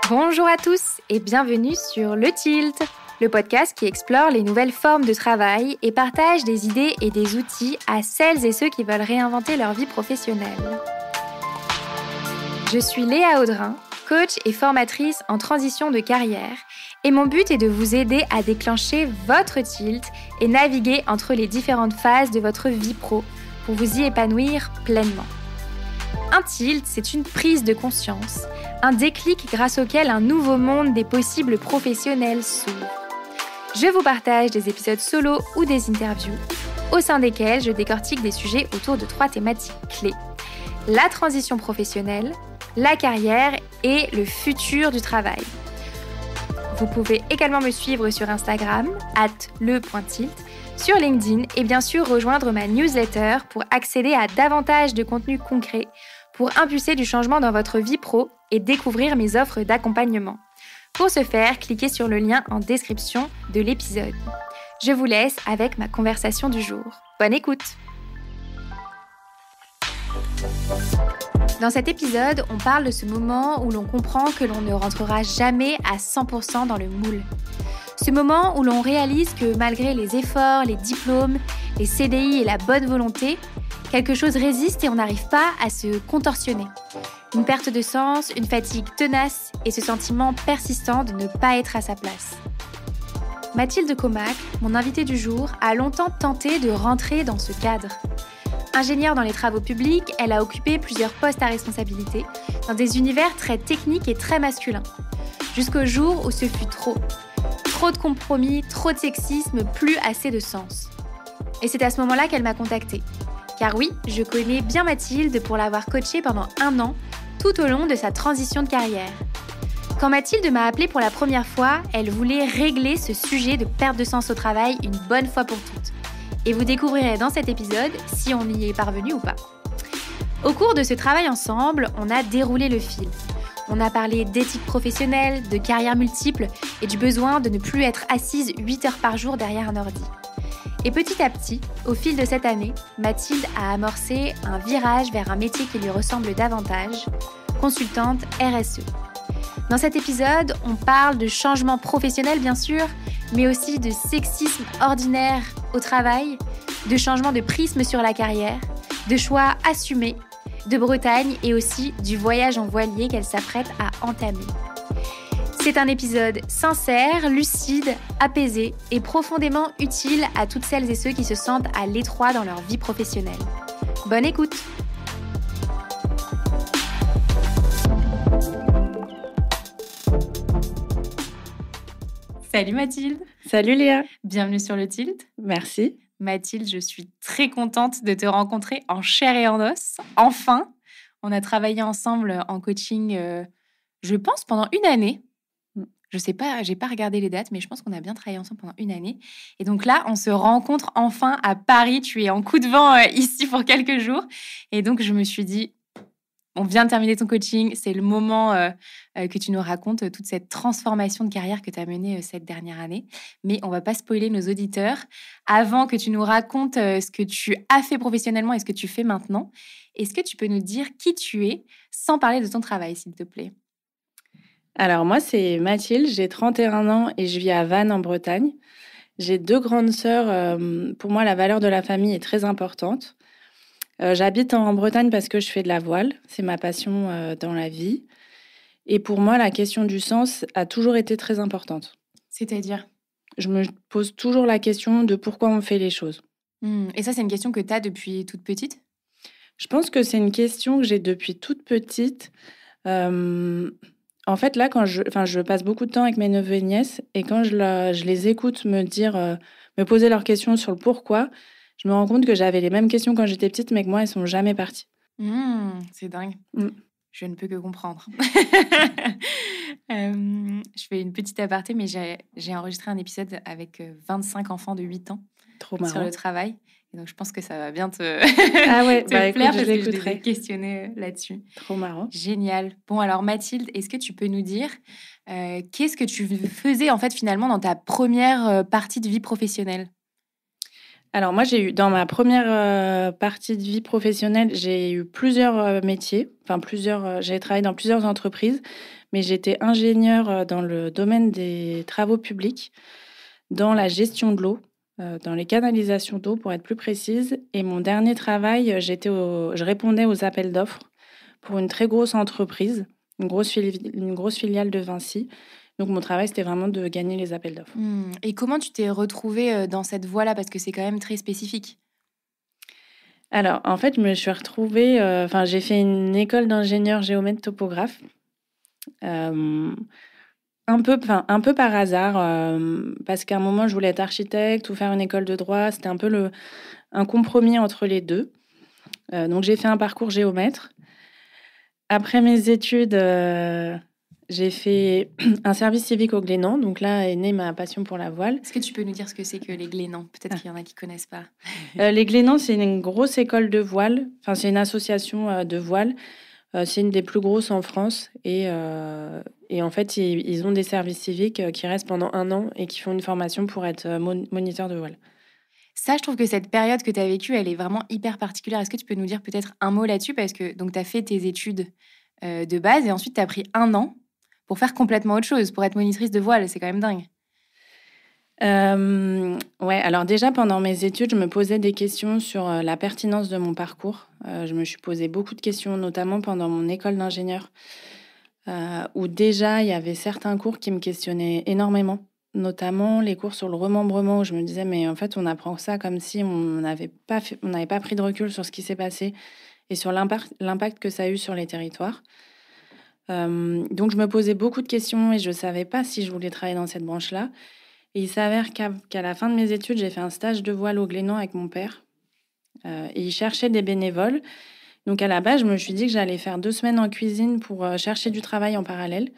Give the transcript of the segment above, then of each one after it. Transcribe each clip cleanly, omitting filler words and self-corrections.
Bonjour à tous et bienvenue sur Le Tilt, le podcast qui explore les nouvelles formes de travail et partage des idées et des outils à celles et ceux qui veulent réinventer leur vie professionnelle. Je suis Léa Audrin, coach et formatrice en transition de carrière, et mon but est de vous aider à déclencher votre tilt et naviguer entre les différentes phases de votre vie pro pour vous y épanouir pleinement. Un tilt, c'est une prise de conscience, un déclic grâce auquel un nouveau monde des possibles professionnels s'ouvre. Je vous partage des épisodes solo ou des interviews, au sein desquels je décortique des sujets autour de 3 thématiques clés. La transition professionnelle, la carrière et le futur du travail. Vous pouvez également me suivre sur Instagram, @le.tilt, sur LinkedIn et bien sûr rejoindre ma newsletter pour accéder à davantage de contenu concret, pour impulser du changement dans votre vie pro et découvrir mes offres d'accompagnement. Pour ce faire, cliquez sur le lien en description de l'épisode. Je vous laisse avec ma conversation du jour. Bonne écoute! Dans cet épisode, on parle de ce moment où l'on comprend que l'on ne rentrera jamais à 100% dans le moule. Ce moment où l'on réalise que malgré les efforts, les diplômes, les CDI et la bonne volonté, quelque chose résiste et on n'arrive pas à se contorsionner. Une perte de sens, une fatigue tenace et ce sentiment persistant de ne pas être à sa place. Mathilde Comac, mon invitée du jour, a longtemps tenté de rentrer dans ce cadre. Ingénieure dans les travaux publics, elle a occupé plusieurs postes à responsabilité dans des univers très techniques et très masculins. Jusqu'au jour où ce fut trop. Trop de compromis, trop de sexisme, plus assez de sens. Et c'est à ce moment-là qu'elle m'a contactée. Car oui, je connais bien Mathilde pour l'avoir coachée pendant 1 an, tout au long de sa transition de carrière. Quand Mathilde m'a appelée pour la première fois, elle voulait régler ce sujet de perte de sens au travail une bonne fois pour toutes. Et vous découvrirez dans cet épisode si on y est parvenu ou pas. Au cours de ce travail ensemble, on a déroulé le fil. On a parlé d'éthique professionnelle, de carrière multiple et du besoin de ne plus être assise 8 heures par jour derrière un ordi. Et petit à petit, au fil de cette année, Mathilde a amorcé un virage vers un métier qui lui ressemble davantage, consultante RSE. Dans cet épisode, on parle de changement professionnel bien sûr, mais aussi de sexisme ordinaire au travail, de changement de prisme sur la carrière, de choix assumés, de Bretagne et aussi du voyage en voilier qu'elle s'apprête à entamer. C'est un épisode sincère, lucide, apaisé et profondément utile à toutes celles et ceux qui se sentent à l'étroit dans leur vie professionnelle. Bonne écoute! Salut Mathilde! Salut Léa! Bienvenue sur le Tilt. Merci. Mathilde, je suis très contente de te rencontrer en chair et en os. Enfin, on a travaillé ensemble en coaching, je pense, pendant 1 année. Je sais pas, j'ai pas regardé les dates, mais je pense qu'on a bien travaillé ensemble pendant 1 année. Et donc là, on se rencontre enfin à Paris. Tu es en coup de vent ici pour quelques jours. Et donc, je me suis dit, on vient de terminer ton coaching. C'est le moment que tu nous racontes toute cette transformation de carrière que tu as menée cette dernière année. Mais on va pas spoiler nos auditeurs. Avant que tu nous racontes ce que tu as fait professionnellement et ce que tu fais maintenant, est-ce que tu peux nous dire qui tu es sans parler de ton travail, s'il te plaît? Alors moi, c'est Mathilde, j'ai 31 ans et je vis à Vannes en Bretagne. J'ai 2 grandes sœurs. Pour moi, la valeur de la famille est très importante. J'habite en Bretagne parce que je fais de la voile. C'est ma passion dans la vie. Et pour moi, la question du sens a toujours été très importante. C'est-à-dire? Je me pose toujours la question de pourquoi on fait les choses. Et ça, c'est une question que tu as depuis toute petite? Je pense que c'est une question que j'ai depuis toute petite. En fait, là, je passe beaucoup de temps avec mes neveux et nièces et quand je les écoute me poser leurs questions sur le pourquoi, je me rends compte que j'avais les mêmes questions quand j'étais petite, mais que moi, elles sont jamais parties. C'est dingue. Mm. Je ne peux que comprendre. Je fais une petite aparté, mais j'ai enregistré un épisode avec 25 enfants de 8 ans Trop marrant. sur le travail. Et donc, je pense que ça va bien te, Ah ouais, te bah, plaire écoute, parce je que je l'écouterai. t'ai questionné là-dessus. Trop marrant. Génial. Bon, alors Mathilde, est-ce que tu peux nous dire qu'est-ce que tu faisais en fait finalement dans ta première partie de vie professionnelle? Alors moi, j'ai eu dans ma première partie de vie professionnelle, j'ai eu plusieurs métiers, enfin j'ai travaillé dans plusieurs entreprises, mais j'étais ingénieure dans le domaine des travaux publics, dans la gestion de l'eau, dans les canalisations d'eau pour être plus précise. Et mon dernier travail, je répondais aux appels d'offres pour une très grosse entreprise, une grosse filiale de Vinci. Donc mon travail, c'était vraiment de gagner les appels d'offres. Et comment tu t'es retrouvée dans cette voie-là? Parce que c'est quand même très spécifique. Alors, en fait, je me suis retrouvée, j'ai fait une école d'ingénieur géomètre topographe, euh, un peu par hasard, parce qu'à un moment, je voulais être architecte ou faire une école de droit. C'était un peu un compromis entre les deux. Donc, j'ai fait un parcours géomètre. Après mes études, j'ai fait un service civique au Glénan. Donc là est née ma passion pour la voile. Est-ce que tu peux nous dire ce que c'est que les Glénans? Peut-être qu'il y en a qui connaissent pas. Les Glénans, c'est une grosse école de voile. Enfin, c'est une association de voile. C'est une des plus grosses en France. Et en fait, ils ont des services civiques qui restent pendant 1 an et qui font une formation pour être moniteur de voile. Ça, je trouve que cette période que tu as vécue, elle est vraiment hyper particulière. Est-ce que tu peux nous dire peut-être un mot là-dessus? Parce que tu as fait tes études de base et ensuite tu as pris 1 an pour faire complètement autre chose, pour être monitrice de voile. C'est quand même dingue. Ouais, alors déjà pendant mes études, je me posais des questions sur la pertinence de mon parcours. Je me suis posé beaucoup de questions, notamment pendant mon école d'ingénieur, où déjà il y avait certains cours qui me questionnaient énormément, notamment les cours sur le remembrement, où je me disais, mais en fait, on apprend ça comme si on n'avait pas pris de recul sur ce qui s'est passé et sur l'impact que ça a eu sur les territoires. Donc je me posais beaucoup de questions et je ne savais pas si je voulais travailler dans cette branche-là. Et il s'avère qu'à la fin de mes études, j'ai fait un stage de voile au Glénan avec mon père. Et il cherchait des bénévoles. Donc à la base, je me suis dit que j'allais faire 2 semaines en cuisine pour chercher du travail en parallèle.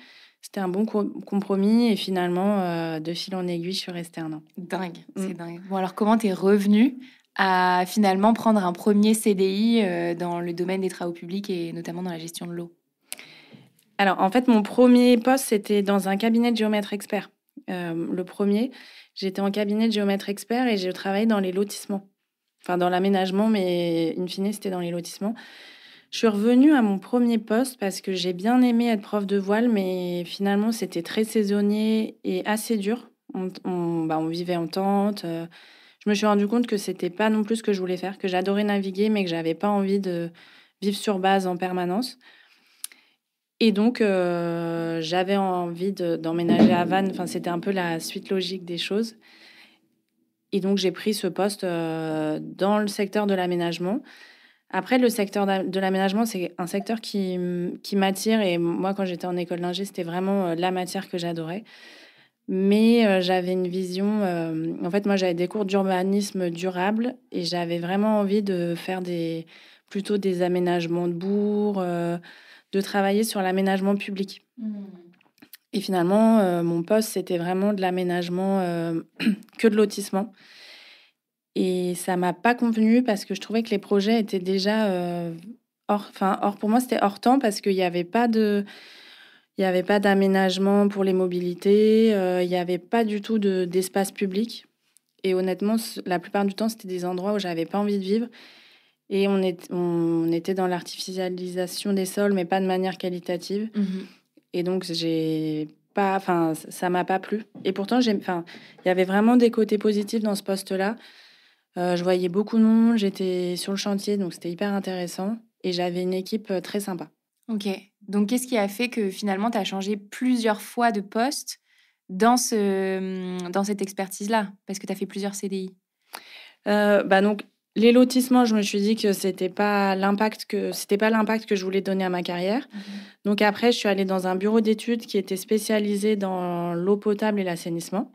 C'était un bon compromis. Et finalement, de fil en aiguille, je suis restée 1 an. Dingue, c'est dingue. Bon, alors comment t'es revenue à finalement prendre un premier CDI dans le domaine des travaux publics et notamment dans la gestion de l'eau? Alors, en fait, mon premier poste, c'était dans un cabinet de géomètre expert. Le premier, j'étais en cabinet de géomètre expert et j'ai travaillé dans les lotissements. Enfin, dans l'aménagement, mais in fine, c'était dans les lotissements. Je suis revenue à mon premier poste parce que j'ai bien aimé être prof de voile, mais finalement, c'était très saisonnier et assez dur. On vivait en tente. Je me suis rendu compte que c'était pas non plus ce que je voulais faire, que j'adorais naviguer, mais que j'avais pas envie de vivre sur base en permanence. Et donc, j'avais envie d'emménager à Vannes. Enfin, c'était un peu la suite logique des choses. Et donc, j'ai pris ce poste dans le secteur de l'aménagement. Après, le secteur de l'aménagement, c'est un secteur qui m'attire. Et moi, quand j'étais en école d'ingé, c'était vraiment la matière que j'adorais. Mais j'avais une vision... en fait, moi, j'avais des cours d'urbanisme durable et j'avais vraiment envie de faire plutôt des aménagements de bourgs, de travailler sur l'aménagement public. Et finalement, mon poste, c'était vraiment de l'aménagement que de lotissement. Et ça m'a pas convenu parce que je trouvais que les projets étaient déjà hors pour moi, c'était hors temps parce qu'il n'y avait pas d'aménagement pour les mobilités, il n'y avait pas du tout d'espace public. Et honnêtement, la plupart du temps, c'était des endroits où j'avais pas envie de vivre. Et on était dans l'artificialisation des sols, mais pas de manière qualitative. Et donc, ça m'a pas plu. Et pourtant, il y avait vraiment des côtés positifs dans ce poste-là. Je voyais beaucoup de monde, j'étais sur le chantier, donc c'était hyper intéressant. Et j'avais une équipe très sympa. Ok. Donc, qu'est-ce qui a fait que finalement, tu as changé plusieurs fois de poste dans cette expertise-là? Parce que tu as fait plusieurs CDI. Donc, les lotissements, je me suis dit que c'était pas l'impact que je voulais donner à ma carrière. Donc après, je suis allée dans un bureau d'études qui était spécialisé dans l'eau potable et l'assainissement.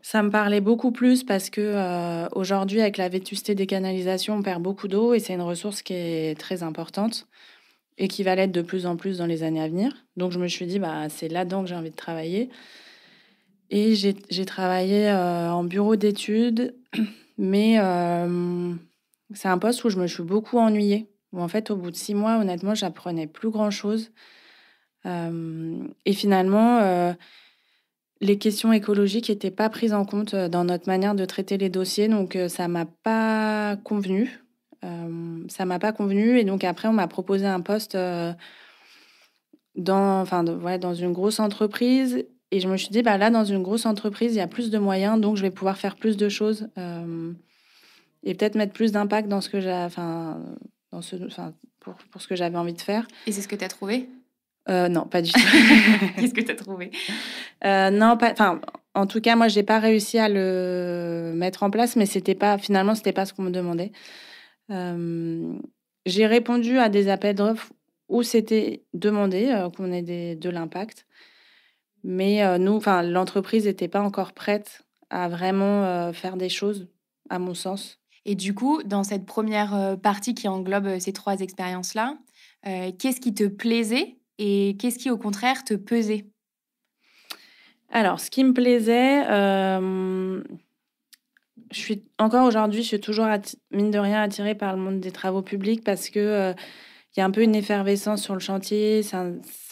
Ça me parlait beaucoup plus parce que aujourd'hui, avec la vétusté des canalisations, on perd beaucoup d'eau et c'est une ressource qui est très importante et qui va l'être de plus en plus dans les années à venir. Donc je me suis dit, c'est là-dedans que j'ai envie de travailler. Et j'ai travaillé en bureau d'études, mais c'est un poste où je me suis beaucoup ennuyée. Où en fait, au bout de 6 mois, honnêtement, j'apprenais plus grand-chose. Et finalement, les questions écologiques n'étaient pas prises en compte dans notre manière de traiter les dossiers, donc ça m'a pas convenu. Ça m'a pas convenu et donc après on m'a proposé un poste dans une grosse entreprise et je me suis dit, bah là, dans une grosse entreprise, il y a plus de moyens, donc je vais pouvoir faire plus de choses et peut-être mettre plus d'impact dans ce que j'ai, pour ce que j'avais envie de faire. Et c'est ce que tu as trouvé? Non, pas du tout. Qu'est-ce que tu as trouvé? Non, pas. Enfin, en tout cas, moi, j'ai pas réussi à le mettre en place, mais finalement, c'était pas ce qu'on me demandait. J'ai répondu à des appels d'offres où c'était demandé qu'on ait de l'impact, mais l'entreprise n'était pas encore prête à vraiment faire des choses, à mon sens. Et du coup, dans cette première partie qui englobe ces 3 expériences-là, qu'est-ce qui te plaisait et qu'est-ce qui, au contraire, te pesait? Alors, ce qui me plaisait, encore aujourd'hui, je suis toujours, mine de rien, attirée par le monde des travaux publics parce que il y a un peu une effervescence sur le chantier. C'est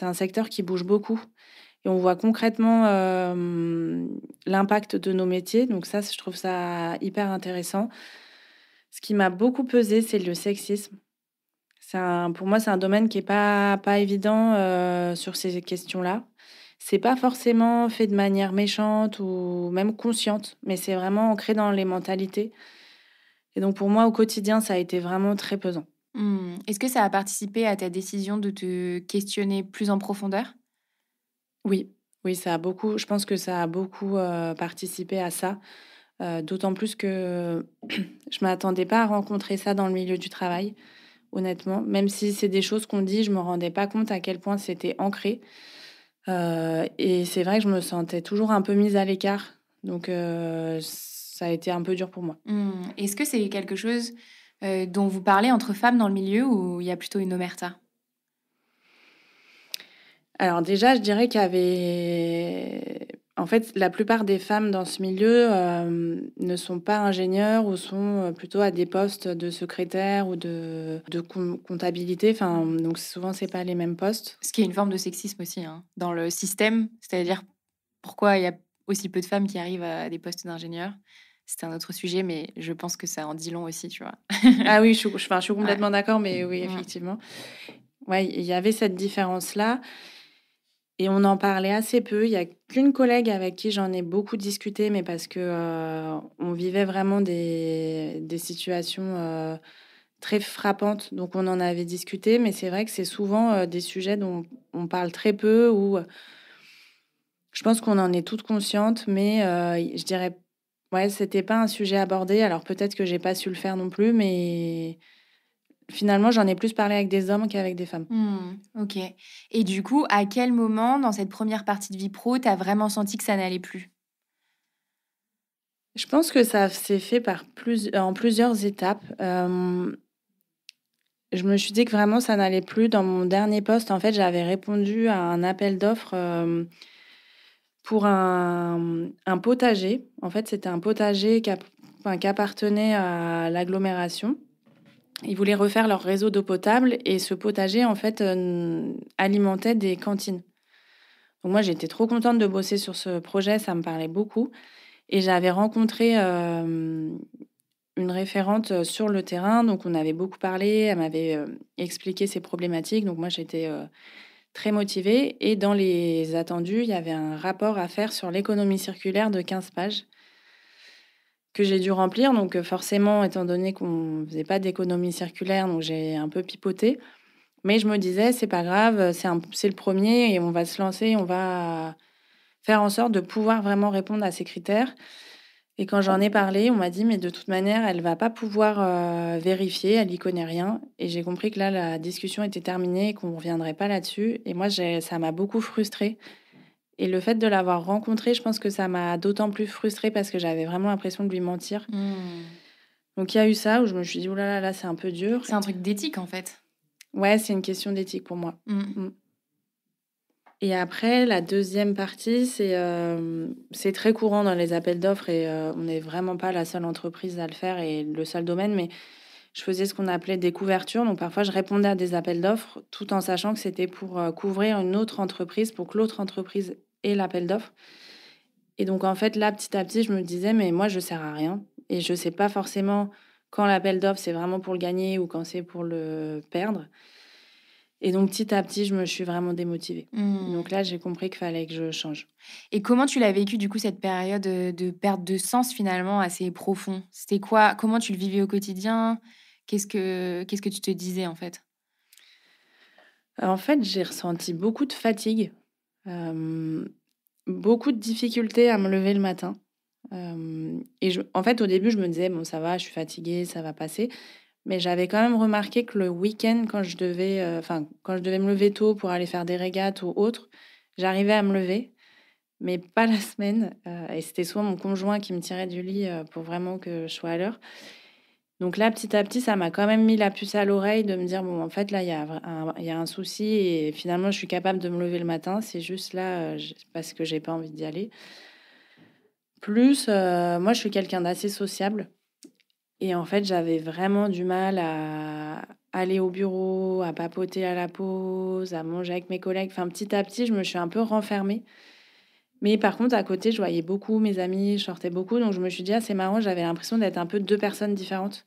un secteur qui bouge beaucoup et on voit concrètement l'impact de nos métiers. Donc ça, je trouve ça hyper intéressant. Ce qui m'a beaucoup pesé, c'est le sexisme. Pour moi, c'est un domaine qui n'est pas évident sur ces questions-là. C'est pas forcément fait de manière méchante ou même consciente, mais c'est vraiment ancré dans les mentalités. Et donc pour moi, au quotidien, ça a été vraiment très pesant. Est-ce que ça a participé à ta décision de te questionner plus en profondeur? Oui, oui, je pense que ça a beaucoup participé à ça. D'autant plus que je m'attendais pas à rencontrer ça dans le milieu du travail, honnêtement. Même si c'est des choses qu'on dit, je me rendais pas compte à quel point c'était ancré. Et c'est vrai que je me sentais toujours un peu mise à l'écart. Donc, ça a été un peu dur pour moi. Est-ce que c'est quelque chose dont vous parlez entre femmes dans le milieu ou il y a plutôt une omerta? Alors déjà, je dirais qu'il y avait... En fait, la plupart des femmes dans ce milieu ne sont pas ingénieures ou sont plutôt à des postes de secrétaire ou de comptabilité. Enfin, donc souvent, c'est pas les mêmes postes. Ce qui est une forme de sexisme aussi, hein, dans le système. C'est-à-dire, pourquoi il y a aussi peu de femmes qui arrivent à des postes d'ingénieurs? C'est un autre sujet, mais je pense que ça en dit long aussi, tu vois. Ah oui, je suis complètement Ouais. d'accord, mais oui, effectivement. Ouais, il y avait cette différence-là. Et on en parlait assez peu. Il y a qu'une collègue avec qui j'en ai beaucoup discuté, mais parce que on vivait vraiment des situations très frappantes. Donc on en avait discuté, mais c'est vrai que c'est souvent des sujets dont on parle très peu ou je pense qu'on en est toutes conscientes, mais je dirais, ouais, c'était pas un sujet abordé. Alors peut-être que j'ai pas su le faire non plus, mais finalement, j'en ai plus parlé avec des hommes qu'avec des femmes. Ok. Et du coup, à quel moment, dans cette première partie de vie pro, tu as vraiment senti que ça n'allait plus? Je pense que ça s'est fait en plusieurs étapes. Je me suis dit que vraiment ça n'allait plus. Dans mon dernier poste, en fait, j'avais répondu à un appel d'offres pour un potager. En fait, c'était un potager qui appartenait à l'agglomération. Ils voulaient refaire leur réseau d'eau potable et ce potager, en fait, alimentait des cantines. Donc moi, j'étais trop contente de bosser sur ce projet, ça me parlait beaucoup. Et j'avais rencontré une référente sur le terrain, donc on avait beaucoup parlé, elle m'avait expliqué ses problématiques, donc moi j'étais très motivée. Et dans les attendus, il y avait un rapport à faire sur l'économie circulaire de 15 pages que j'ai dû remplir. Donc forcément, étant donné qu'on ne faisait pas d'économie circulaire, donc j'ai un peu pipoté. Mais je me disais, c'est pas grave, c'est le premier et on va se lancer, on va faire en sorte de pouvoir vraiment répondre à ces critères. Et quand j'en ai parlé, on m'a dit, mais de toute manière, elle va pas pouvoir vérifier, elle y connaît rien. Et j'ai compris que là, la discussion était terminée et qu'on ne reviendrait pas là-dessus. Et moi, ça m'a beaucoup frustrée. Et le fait de l'avoir rencontré, je pense que ça m'a d'autant plus frustrée parce que j'avais vraiment l'impression de lui mentir. Donc il y a eu ça où je me suis dit, oh là là, là c'est un peu dur. C'est un truc d'éthique, en fait. Ouais, c'est une question d'éthique pour moi. Et après, la deuxième partie, c'est très courant dans les appels d'offres et on n'est vraiment pas la seule entreprise à le faire et le seul domaine, mais je faisais ce qu'on appelait des couvertures. Donc parfois, je répondais à des appels d'offres tout en sachant que c'était pour couvrir une autre entreprise, pour que l'autre entreprise ait l'appel d'offres. Et donc, en fait, là, petit à petit, je me disais, mais moi, je sers à rien. Et je sais pas forcément quand l'appel d'offres, c'est vraiment pour le gagner ou quand c'est pour le perdre. Et donc, petit à petit, je me suis vraiment démotivée. Donc là, j'ai compris qu'il fallait que je change. Et comment tu l'as vécu, du coup, cette période de perte de sens, finalement, assez profond? C'était quoi? Comment tu le vivais au quotidien? Qu'est-ce que tu te disais, en fait? En fait, j'ai ressenti beaucoup de fatigue, beaucoup de difficultés à me lever le matin. Et en fait, au début, je me disais, bon, ça va, je suis fatiguée, ça va passer. Mais j'avais quand même remarqué que le week-end, quand je devais me lever tôt pour aller faire des régates ou autre, j'arrivais à me lever, mais pas la semaine. Et c'était souvent mon conjoint qui me tirait du lit pour vraiment que je sois à l'heure. Donc là, petit à petit, ça m'a quand même mis la puce à l'oreille de me dire, bon, en fait, là, il y a un souci et finalement, je suis capable de me lever le matin. C'est juste là, parce que j'ai pas envie d'y aller. Plus, moi, je suis quelqu'un d'assez sociable. Et en fait, j'avais vraiment du mal à aller au bureau, à papoter à la pause, à manger avec mes collègues. Enfin, petit à petit, je me suis un peu renfermée. Mais par contre, à côté, je voyais beaucoup mes amis, je sortais beaucoup. Donc, je me suis dit, ah, c'est marrant, j'avais l'impression d'être un peu deux personnes différentes.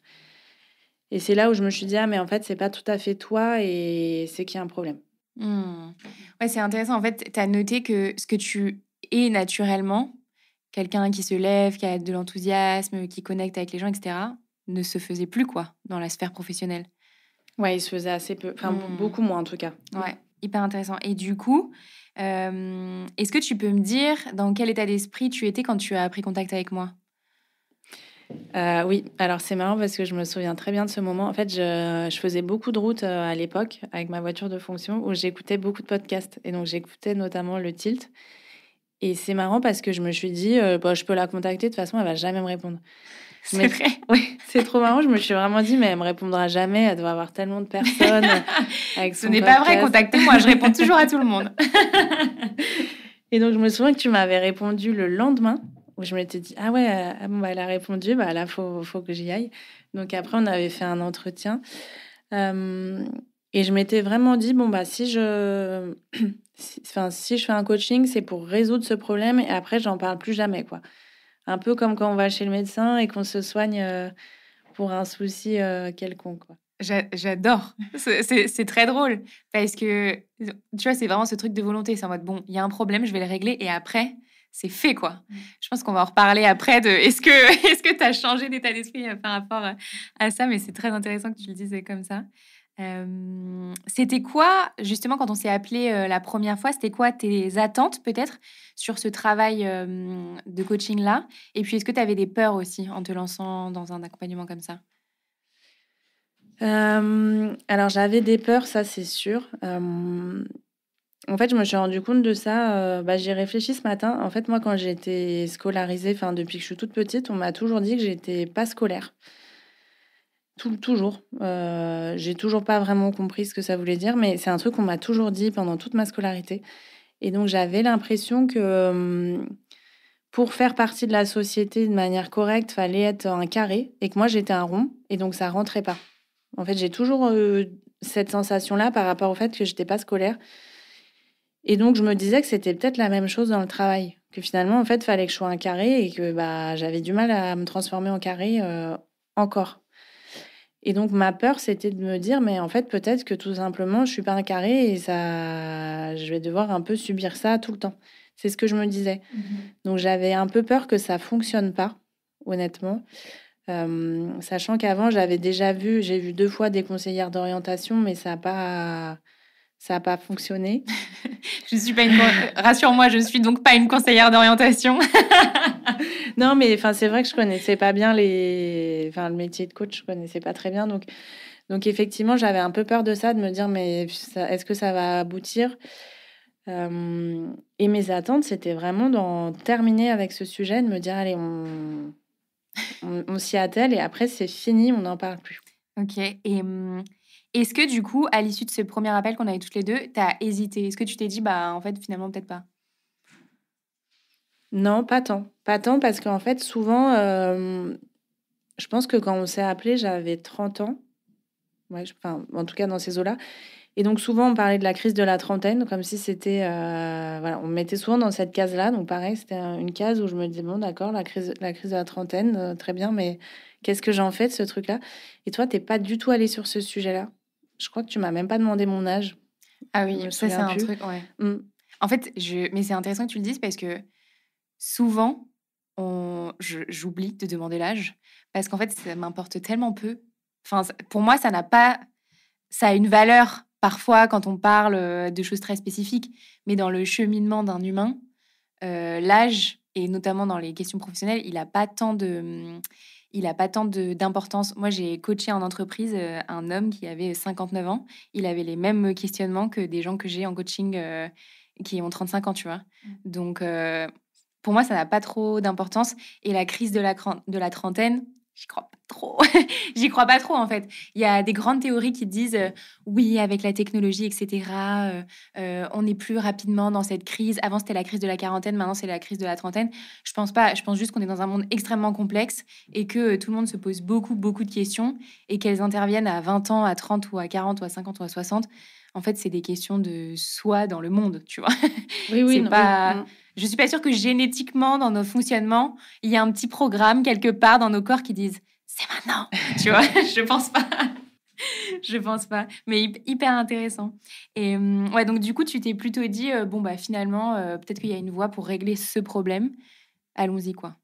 Et c'est là où je me suis dit, ah, mais en fait, c'est pas tout à fait toi et c'est qu'il y a un problème. Ouais, c'est intéressant. En fait, tu as noté que ce que tu es naturellement, quelqu'un qui se lève, qui a de l'enthousiasme, qui connecte avec les gens, etc., ne se faisait plus, quoi, dans la sphère professionnelle. Ouais, il se faisait assez peu, enfin, beaucoup moins en tout cas. Ouais, hyper intéressant. Et du coup, est-ce que tu peux me dire dans quel état d'esprit tu étais quand tu as pris contact avec moi? Oui, alors c'est marrant parce que je me souviens très bien de ce moment. En fait, je faisais beaucoup de routes à l'époque avec ma voiture de fonction où j'écoutais beaucoup de podcasts. Et donc, j'écoutais notamment le Tilt. Et c'est marrant parce que je me suis dit, bah, je peux la contacter, de toute façon, elle va jamais me répondre. C'est vrai. Oui, c'est trop marrant. Je me suis vraiment dit, mais elle me répondra jamais. Elle doit avoir tellement de personnes avec Ce son n'est pas vrai, podcast. contactez-moi, je réponds toujours à tout le monde. Et donc, je me souviens que tu m'avais répondu le lendemain, où je m'étais dit, ah ouais, ah bon, bah, elle a répondu, bah là, faut que j'y aille. Donc après, on avait fait un entretien. Euh, et je m'étais vraiment dit, bon, bah si je, si je fais un coaching, c'est pour résoudre ce problème et après, j'en parle plus jamais, quoi. Un peu comme quand on va chez le médecin et qu'on se soigne pour un souci quelconque, quoi. J'adore. C'est très drôle parce que, tu vois, c'est vraiment ce truc de volonté. C'est en mode, bon, il y a un problème, je vais le régler et après, c'est fait, quoi. Je pense qu'on va en reparler après de est-ce que est-ce que tu as changé d'état d'esprit par rapport à ça, mais c'est très intéressant que tu le dises comme ça. C'était quoi, justement, quand on s'est appelé la première fois, c'était quoi tes attentes peut-être sur ce travail de coaching-là? Et puis, est-ce que tu avais des peurs aussi en te lançant dans un accompagnement comme ça? Alors, j'avais des peurs, ça, c'est sûr. En fait, je me suis rendu compte de ça, bah, j'y ai réfléchi ce matin. En fait, moi, quand j'ai été scolarisée, enfin, depuis que je suis toute petite, on m'a toujours dit que j'étais pas scolaire. Toujours. J'ai toujours pas vraiment compris ce que ça voulait dire, mais c'est un truc qu'on m'a toujours dit pendant toute ma scolarité. Et donc, j'avais l'impression que pour faire partie de la société de manière correcte, fallait être un carré et que moi, j'étais un rond et donc ça rentrait pas. En fait, j'ai toujours cette sensation-là par rapport au fait que j'étais pas scolaire. Et donc, je me disais que c'était peut-être la même chose dans le travail. Que finalement, en fait, il fallait que je sois un carré et que bah, j'avais du mal à me transformer en carré encore. Et donc, ma peur, c'était de me dire, mais en fait, peut-être que tout simplement, je suis pas un carré et ça, je vais devoir un peu subir ça tout le temps. C'est ce que je me disais. Donc, j'avais un peu peur que ça fonctionne pas, honnêtement. Sachant qu'avant, j'ai vu 2 fois des conseillères d'orientation, mais ça a pas fonctionné. Je suis pas Rassure-moi, je suis donc pas une conseillère d'orientation. Non, mais enfin, c'est vrai que je connaissais pas bien le métier de coach, je connaissais pas très bien. Donc effectivement, j'avais un peu peur de ça, de me dire, mais est-ce que ça va aboutir? Et mes attentes, c'était vraiment d'en terminer avec ce sujet, de me dire, allez, on s'y attelle et après, c'est fini, on n'en parle plus. Ok. Et est-ce que du coup, à l'issue de ce premier appel qu'on avait toutes les deux, t'as hésité? Est-ce que tu t'es dit, bah en fait, finalement, peut-être pas? Non, pas tant. Pas tant parce qu'en fait, souvent, je pense que quand on s'est appelé, j'avais 30 ans. Ouais, enfin, en tout cas, dans ces eaux-là. Et donc, souvent, on parlait de la crise de la trentaine, comme si c'était... voilà, on me mettait souvent dans cette case-là. Donc, pareil, c'était une case où je me disais, bon, d'accord, la crise de la trentaine, très bien, mais qu'est-ce que j'en fais de ce truc-là? Et toi, t'es pas du tout allée sur ce sujet-là. Je crois que tu m'as même pas demandé mon âge. Ah Je oui, me ça c'est souviens un plus. truc, ouais. Mm. En fait, mais c'est intéressant que tu le dises parce que souvent, j'oublie de demander l'âge parce qu'en fait, ça m'importe tellement peu. Enfin, pour moi, ça n'a pas... Ça a une valeur parfois quand on parle de choses très spécifiques, mais dans le cheminement d'un humain, l'âge, et notamment dans les questions professionnelles, il n'a pas tant d'importance. Moi, j'ai coaché en entreprise un homme qui avait 59 ans. Il avait les mêmes questionnements que des gens que j'ai en coaching qui ont 35 ans, tu vois. Donc, pour moi, ça n'a pas trop d'importance. Et la crise de la trentaine, j'y crois pas trop. J'y crois pas trop, en fait. Il y a des grandes théories qui disent oui, avec la technologie, etc., on est plus rapidement dans cette crise. Avant, c'était la crise de la quarantaine, maintenant, c'est la crise de la trentaine. Je pense pas. Je pense juste qu'on est dans un monde extrêmement complexe et que tout le monde se pose beaucoup, beaucoup de questions et qu'elles interviennent à 20 ans, à 30 ou à 40 ou à 50 ou à 60. En fait, c'est des questions de soi dans le monde, tu vois. Oui, oui, C'est non, oui. pas... Je suis pas sûre que génétiquement, dans nos fonctionnements, il y a un petit programme quelque part dans nos corps qui disent c'est maintenant, tu vois. Je pense pas. Je pense pas. Mais hyper intéressant. Et ouais, donc du coup, tu t'es plutôt dit bon bah finalement, peut-être qu'il y a une voie pour régler ce problème. Allons-y quoi.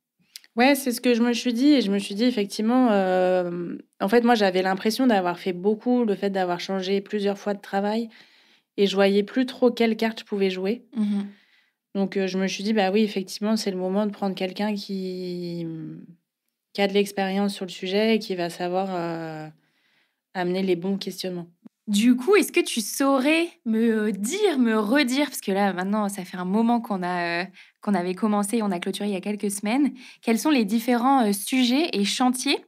Ouais, c'est ce que je me suis dit. Et je me suis dit, effectivement, en fait, moi, j'avais l'impression d'avoir fait beaucoup, le fait d'avoir changé plusieurs fois de travail. Et je voyais plus trop quelle carte je pouvais jouer. Donc, je me suis dit, bah oui, effectivement, c'est le moment de prendre quelqu'un qui a de l'expérience sur le sujet et qui va savoir amener les bons questionnements. Du coup, est-ce que tu saurais me redire, parce que là, maintenant, ça fait un moment qu'on avait commencé, on a clôturé il y a quelques semaines, quels sont les différents sujets et chantiers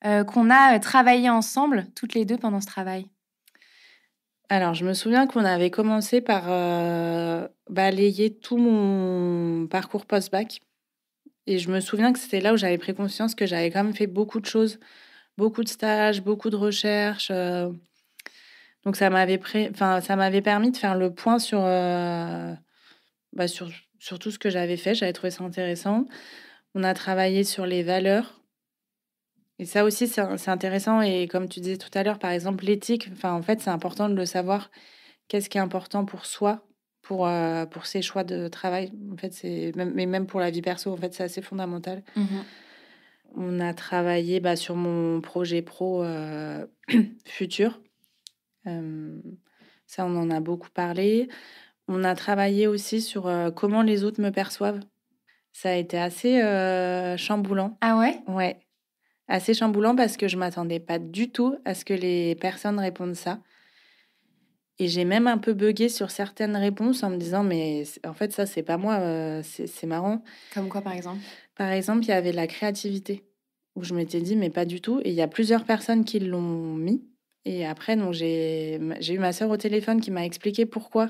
qu'on a travaillé ensemble, toutes les deux, pendant ce travail? Alors, je me souviens qu'on avait commencé par balayer tout mon parcours post-bac. Et je me souviens que c'était là où j'avais pris conscience que j'avais quand même fait beaucoup de choses, beaucoup de stages, beaucoup de recherches. Donc, ça m'avait permis de faire le point sur tout ce que j'avais fait. J'avais trouvé ça intéressant. On a travaillé sur les valeurs. Et ça aussi, c'est intéressant. Et comme tu disais tout à l'heure, par exemple, l'éthique, en fait, c'est important de le savoir. Qu'est-ce qui est important pour soi, pour ses choix de travail. En fait, mais même pour la vie perso, en fait, c'est assez fondamental. On a travaillé sur mon projet pro futur. Ça, on en a beaucoup parlé. On a travaillé aussi sur comment les autres me perçoivent. Ça a été assez chamboulant. Ah ouais? Ouais, assez chamboulant parce que je m'attendais pas du tout à ce que les personnes répondent ça. Et j'ai même un peu buggé sur certaines réponses en me disant, mais en fait, ça, c'est pas moi, c'est marrant. Comme quoi, par exemple? Par exemple, il y avait la créativité, où je m'étais dit, mais pas du tout. Et il y a plusieurs personnes qui l'ont mis. Et après, donc, j'ai eu ma sœur au téléphone qui m'a expliqué pourquoi.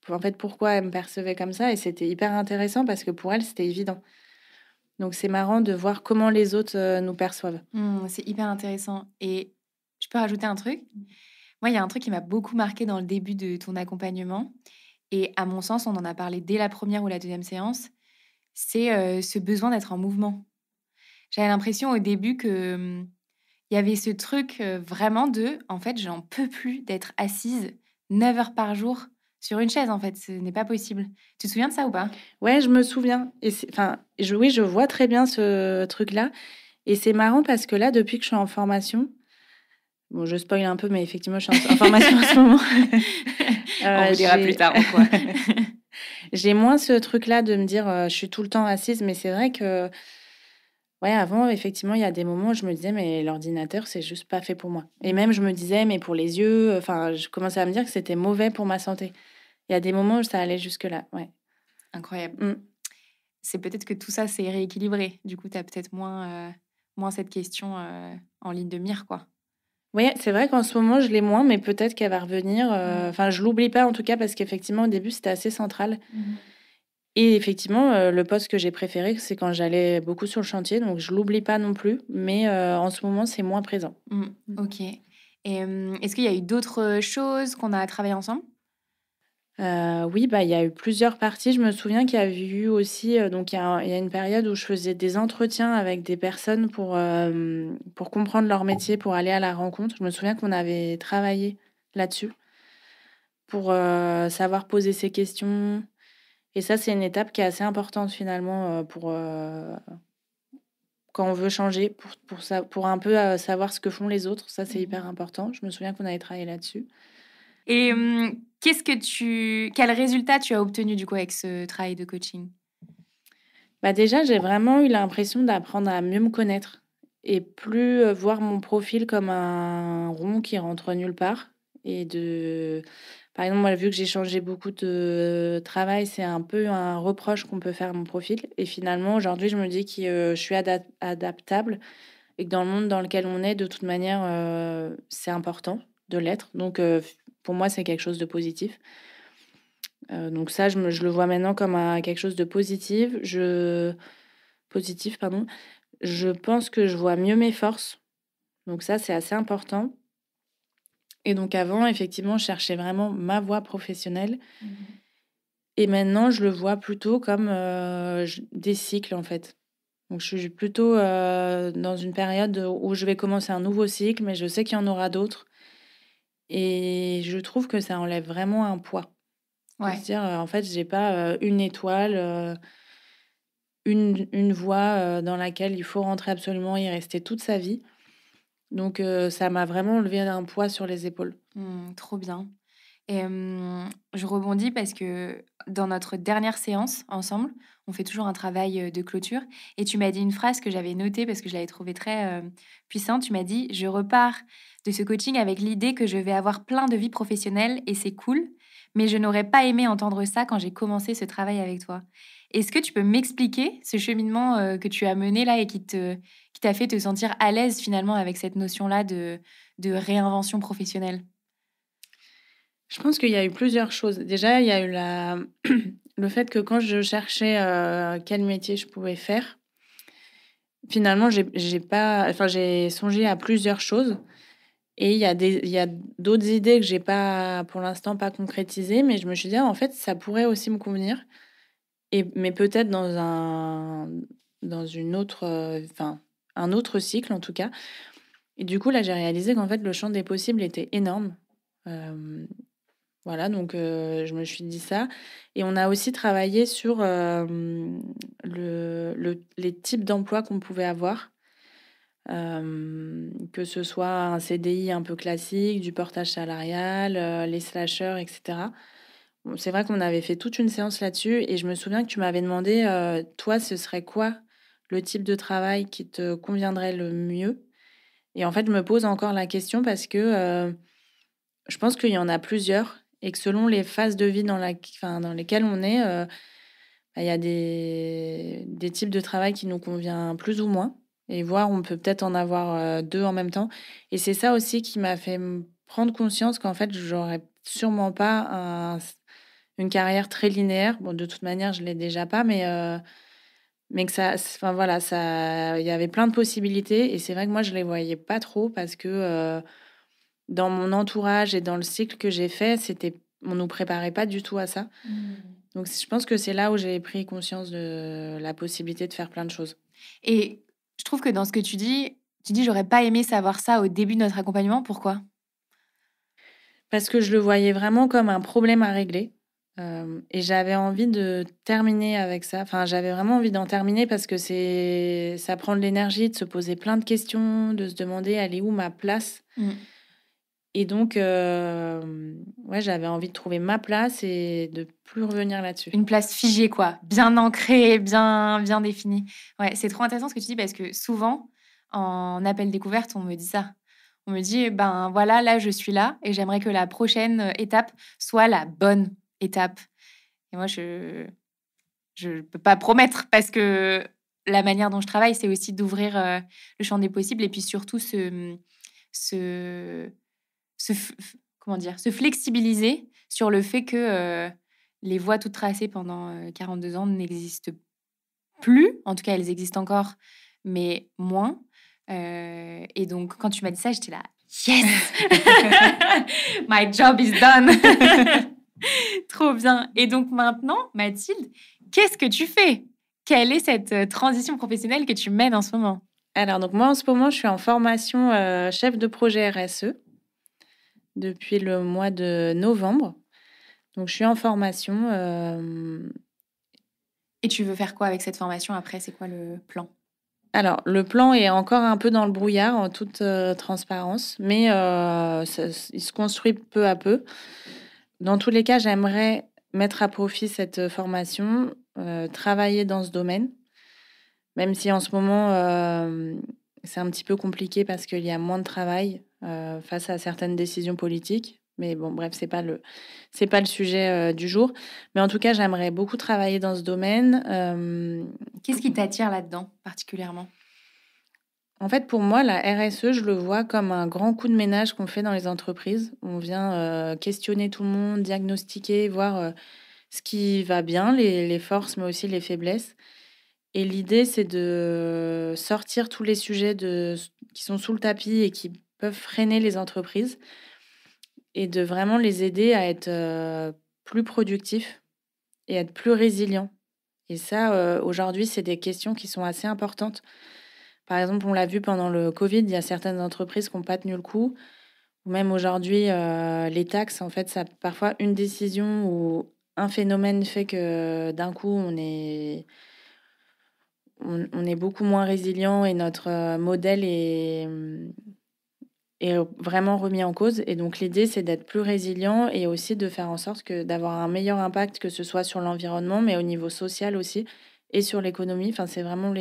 En fait, pourquoi elle me percevait comme ça. Et c'était hyper intéressant parce que pour elle, c'était évident. Donc, c'est marrant de voir comment les autres nous perçoivent. C'est hyper intéressant. Et je peux rajouter un truc? Moi, il y a un truc qui m'a beaucoup marqué dans le début de ton accompagnement. Et à mon sens, on en a parlé dès la première ou la deuxième séance. C'est ce besoin d'être en mouvement. J'avais l'impression au début que il y avait ce truc vraiment en fait, j'en peux plus d'être assise 9 heures par jour sur une chaise, en fait. Ce n'est pas possible. Tu te souviens de ça ou pas? Ouais, je me souviens. Et oui, je vois très bien ce truc-là. Et c'est marrant parce que là, depuis que je suis en formation, bon, je spoil un peu, mais effectivement, je suis en formation en ce moment. On vous dira plus tard en quoi. J'ai moins ce truc-là de me dire je suis tout le temps assise, mais c'est vrai que ouais, avant, effectivement, il y a des moments où je me disais mais l'ordinateur, c'est juste pas fait pour moi. Et même, je me disais mais pour les yeux, je commençais à me dire que c'était mauvais pour ma santé. Il y a des moments où ça allait jusque-là, ouais. Incroyable. C'est peut-être que tout ça s'est rééquilibré. Du coup, tu as peut-être moins cette question en ligne de mire, quoi. Oui, c'est vrai qu'en ce moment, je l'ai moins, mais peut-être qu'elle va revenir. Je l'oublie pas en tout cas parce qu'effectivement, au début, c'était assez central. Et effectivement, le poste que j'ai préféré, c'est quand j'allais beaucoup sur le chantier, donc je l'oublie pas non plus, mais en ce moment, c'est moins présent. Ok. Et est-ce qu'il y a eu d'autres choses qu'on a travaillé ensemble? Oui, bah, il y a eu plusieurs parties. Je me souviens qu'il y avait eu aussi, donc il y a une période où je faisais des entretiens avec des personnes pour comprendre leur métier, pour aller à la rencontre. Je me souviens qu'on avait travaillé là-dessus pour, savoir poser ses questions et ça, c'est une étape qui est assez importante finalement, quand on veut changer, pour un peu, savoir ce que font les autres. Ça, c'est Mmh. hyper important. Je me souviens qu'on avait travaillé là-dessus. Et quel résultat tu as obtenu du coup avec ce travail de coaching? Bah, déjà, j'ai vraiment eu l'impression d'apprendre à mieux me connaître et plus, voir mon profil comme un rond qui rentre nulle part et de par exemple, moi, vu que j'ai changé beaucoup de travail, c'est un peu un reproche qu'on peut faire à mon profil et finalement, aujourd'hui, je me dis que, je suis adaptable et que dans le monde dans lequel on est, de toute manière, c'est important de l'être donc f pour moi, c'est quelque chose de positif. Donc ça, je le vois maintenant comme un quelque chose de positif, pardon. Je pense que je vois mieux mes forces, donc ça, c'est assez important et donc avant, effectivement, je cherchais vraiment ma voie professionnelle Mmh. et maintenant, je le vois plutôt comme, j des cycles, en fait. Donc je suis plutôt, dans une période où je vais commencer un nouveau cycle, mais je sais qu'il y en aura d'autres et je trouve que ça enlève vraiment un poids. De se Ouais. dire, en fait, j'ai pas, une étoile, une voie, dans laquelle il faut rentrer absolument, y rester toute sa vie. Donc ça m'a vraiment enlevé un poids sur les épaules. Trop bien. Et je rebondis parce que dans notre dernière séance ensemble, on fait toujours un travail, de clôture et tu m'as dit une phrase que j'avais notée parce que je l'avais trouvée très, puissante. Tu m'as dit: «Je repars de ce coaching avec l'idée que je vais avoir plein de vie professionnelle et c'est cool, mais je n'aurais pas aimé entendre ça quand j'ai commencé ce travail avec toi». Est-ce que tu peux m'expliquer ce cheminement, que tu as mené là et qui t'a fait te sentir à l'aise finalement avec cette notion-là de réinvention professionnelle? Je pense qu'il y a eu plusieurs choses. Déjà, il y a eu la le fait que quand je cherchais, quel métier je pouvais faire, finalement, j'ai pas enfin, j'ai songé à plusieurs choses et il y a d'autres idées que j'ai pas, pour l'instant, pas concrétisées, mais je me suis dit: «Ah, en fait, ça pourrait aussi me convenir» mais peut-être dans une autre, enfin, un autre cycle, en tout cas et du coup, là, j'ai réalisé qu'en fait, le champ des possibles était énorme. Hem Voilà, donc je me suis dit ça et on a aussi travaillé sur, les types d'emplois qu'on pouvait avoir, que ce soit un CDI un peu classique, du portage salarial, les slasheurs et cetera. Bon, c'est vrai qu'on avait fait toute une séance là-dessus et je me souviens que tu m'avais demandé, toi, ce serait quoi le type de travail qui te conviendrait le mieux? Et en fait, je me pose encore la question parce que, je pense qu'il y en a plusieurs et que selon les phases de vie dans lesquelles on est, bah, il y a des types de travail qui nous convient plus ou moins et voire on peut peut-être en avoir, 2 en même temps et c'est ça aussi qui m'a fait prendre conscience qu'en fait, j'aurais sûrement pas une carrière très linéaire. Bon, de toute manière, je l'ai déjà pas, mais que enfin voilà, il y avait plein de possibilités et c'est vrai que moi, je les voyais pas trop parce que, dans mon entourage et dans le cycle que j'ai fait, on nous préparait pas du tout à ça. Mmh. Donc je pense que c'est là où j'ai pris conscience de la possibilité de faire plein de choses. Et je trouve que dans ce que tu dis: «J'aurais pas aimé savoir ça au début de notre accompagnement». Pourquoi? Parce que je le voyais vraiment comme un problème à régler, et j'avais envie de terminer avec ça. Enfin, j'avais vraiment envie d'en terminer parce que ça prend de l'énergie de se poser plein de questions, de se demander: «Elle est où ma place?» Mmh. et donc ouais, j'avais envie de trouver ma place et de plus revenir là-dessus. Une place figée quoi, bien ancrée, bien définie. Ouais, c'est trop intéressant ce que tu dis parce que souvent, en appel découverte, on me dit ça. On me dit: «Ben, voilà, là, je suis là et j'aimerais que la prochaine, étape soit la bonne étape». Et moi, je peux pas promettre parce que la manière dont je travaille, c'est aussi d'ouvrir, le champ des possibles et puis surtout se se f f comment dire? Se flexibiliser sur le fait que, les voies toutes tracées pendant, 42 ans n'existent plus. En tout cas, elles existent encore, mais moins. Et donc quand tu m'as dit ça, j'étais là: Yes! My job is done! Trop bien. Et donc maintenant, Mathilde, qu'est-ce que tu fais? Quelle est cette transition professionnelle que tu mènes en ce moment? Alors, donc moi, en ce moment, je suis en formation chef de projet RSE depuis le mois de novembre. Donc, je suis en formation. Et tu veux faire quoi avec cette formation après? C'est quoi le plan? Alors, le plan est encore un peu dans le brouillard, en toute transparence, mais il se construit peu à peu. Dans tous les cas, j'aimerais mettre à profit cette formation, travailler dans ce domaine, même si en ce moment, c'est un petit peu compliqué parce qu'il y a moins de travail face à certaines décisions politiques. Mais bon, bref, c'est pas le sujet du jour. Mais en tout cas, j'aimerais beaucoup travailler dans ce domaine. Qu'est-ce qui t'attire là-dedans particulièrement? En fait, pour moi, la RSE, je le vois comme un grand coup de ménage qu'on fait dans les entreprises. On vient questionner tout le monde, diagnostiquer, voir ce qui va bien, les forces, mais aussi les faiblesses. Et l'idée, c'est de sortir tous les sujets qui sont sous le tapis et qui peuvent freiner les entreprises et de vraiment les aider à être plus productifs et être plus résilients. Et ça, aujourd'hui, c'est des questions qui sont assez importantes. Par exemple, on l'a vu pendant le Covid, il y a certaines entreprises qui n'ont pas tenu le coup. Ou même aujourd'hui, les taxes, en fait, ça parfois une décision ou un phénomène fait que d'un coup, on est beaucoup moins résilient et notre modèle est vraiment remis en cause. Et donc, l'idée, c'est d'être plus résilient et aussi de faire en sorte d'avoir un meilleur impact, que ce soit sur l'environnement, mais au niveau social aussi et sur l'économie. Enfin, c'est vraiment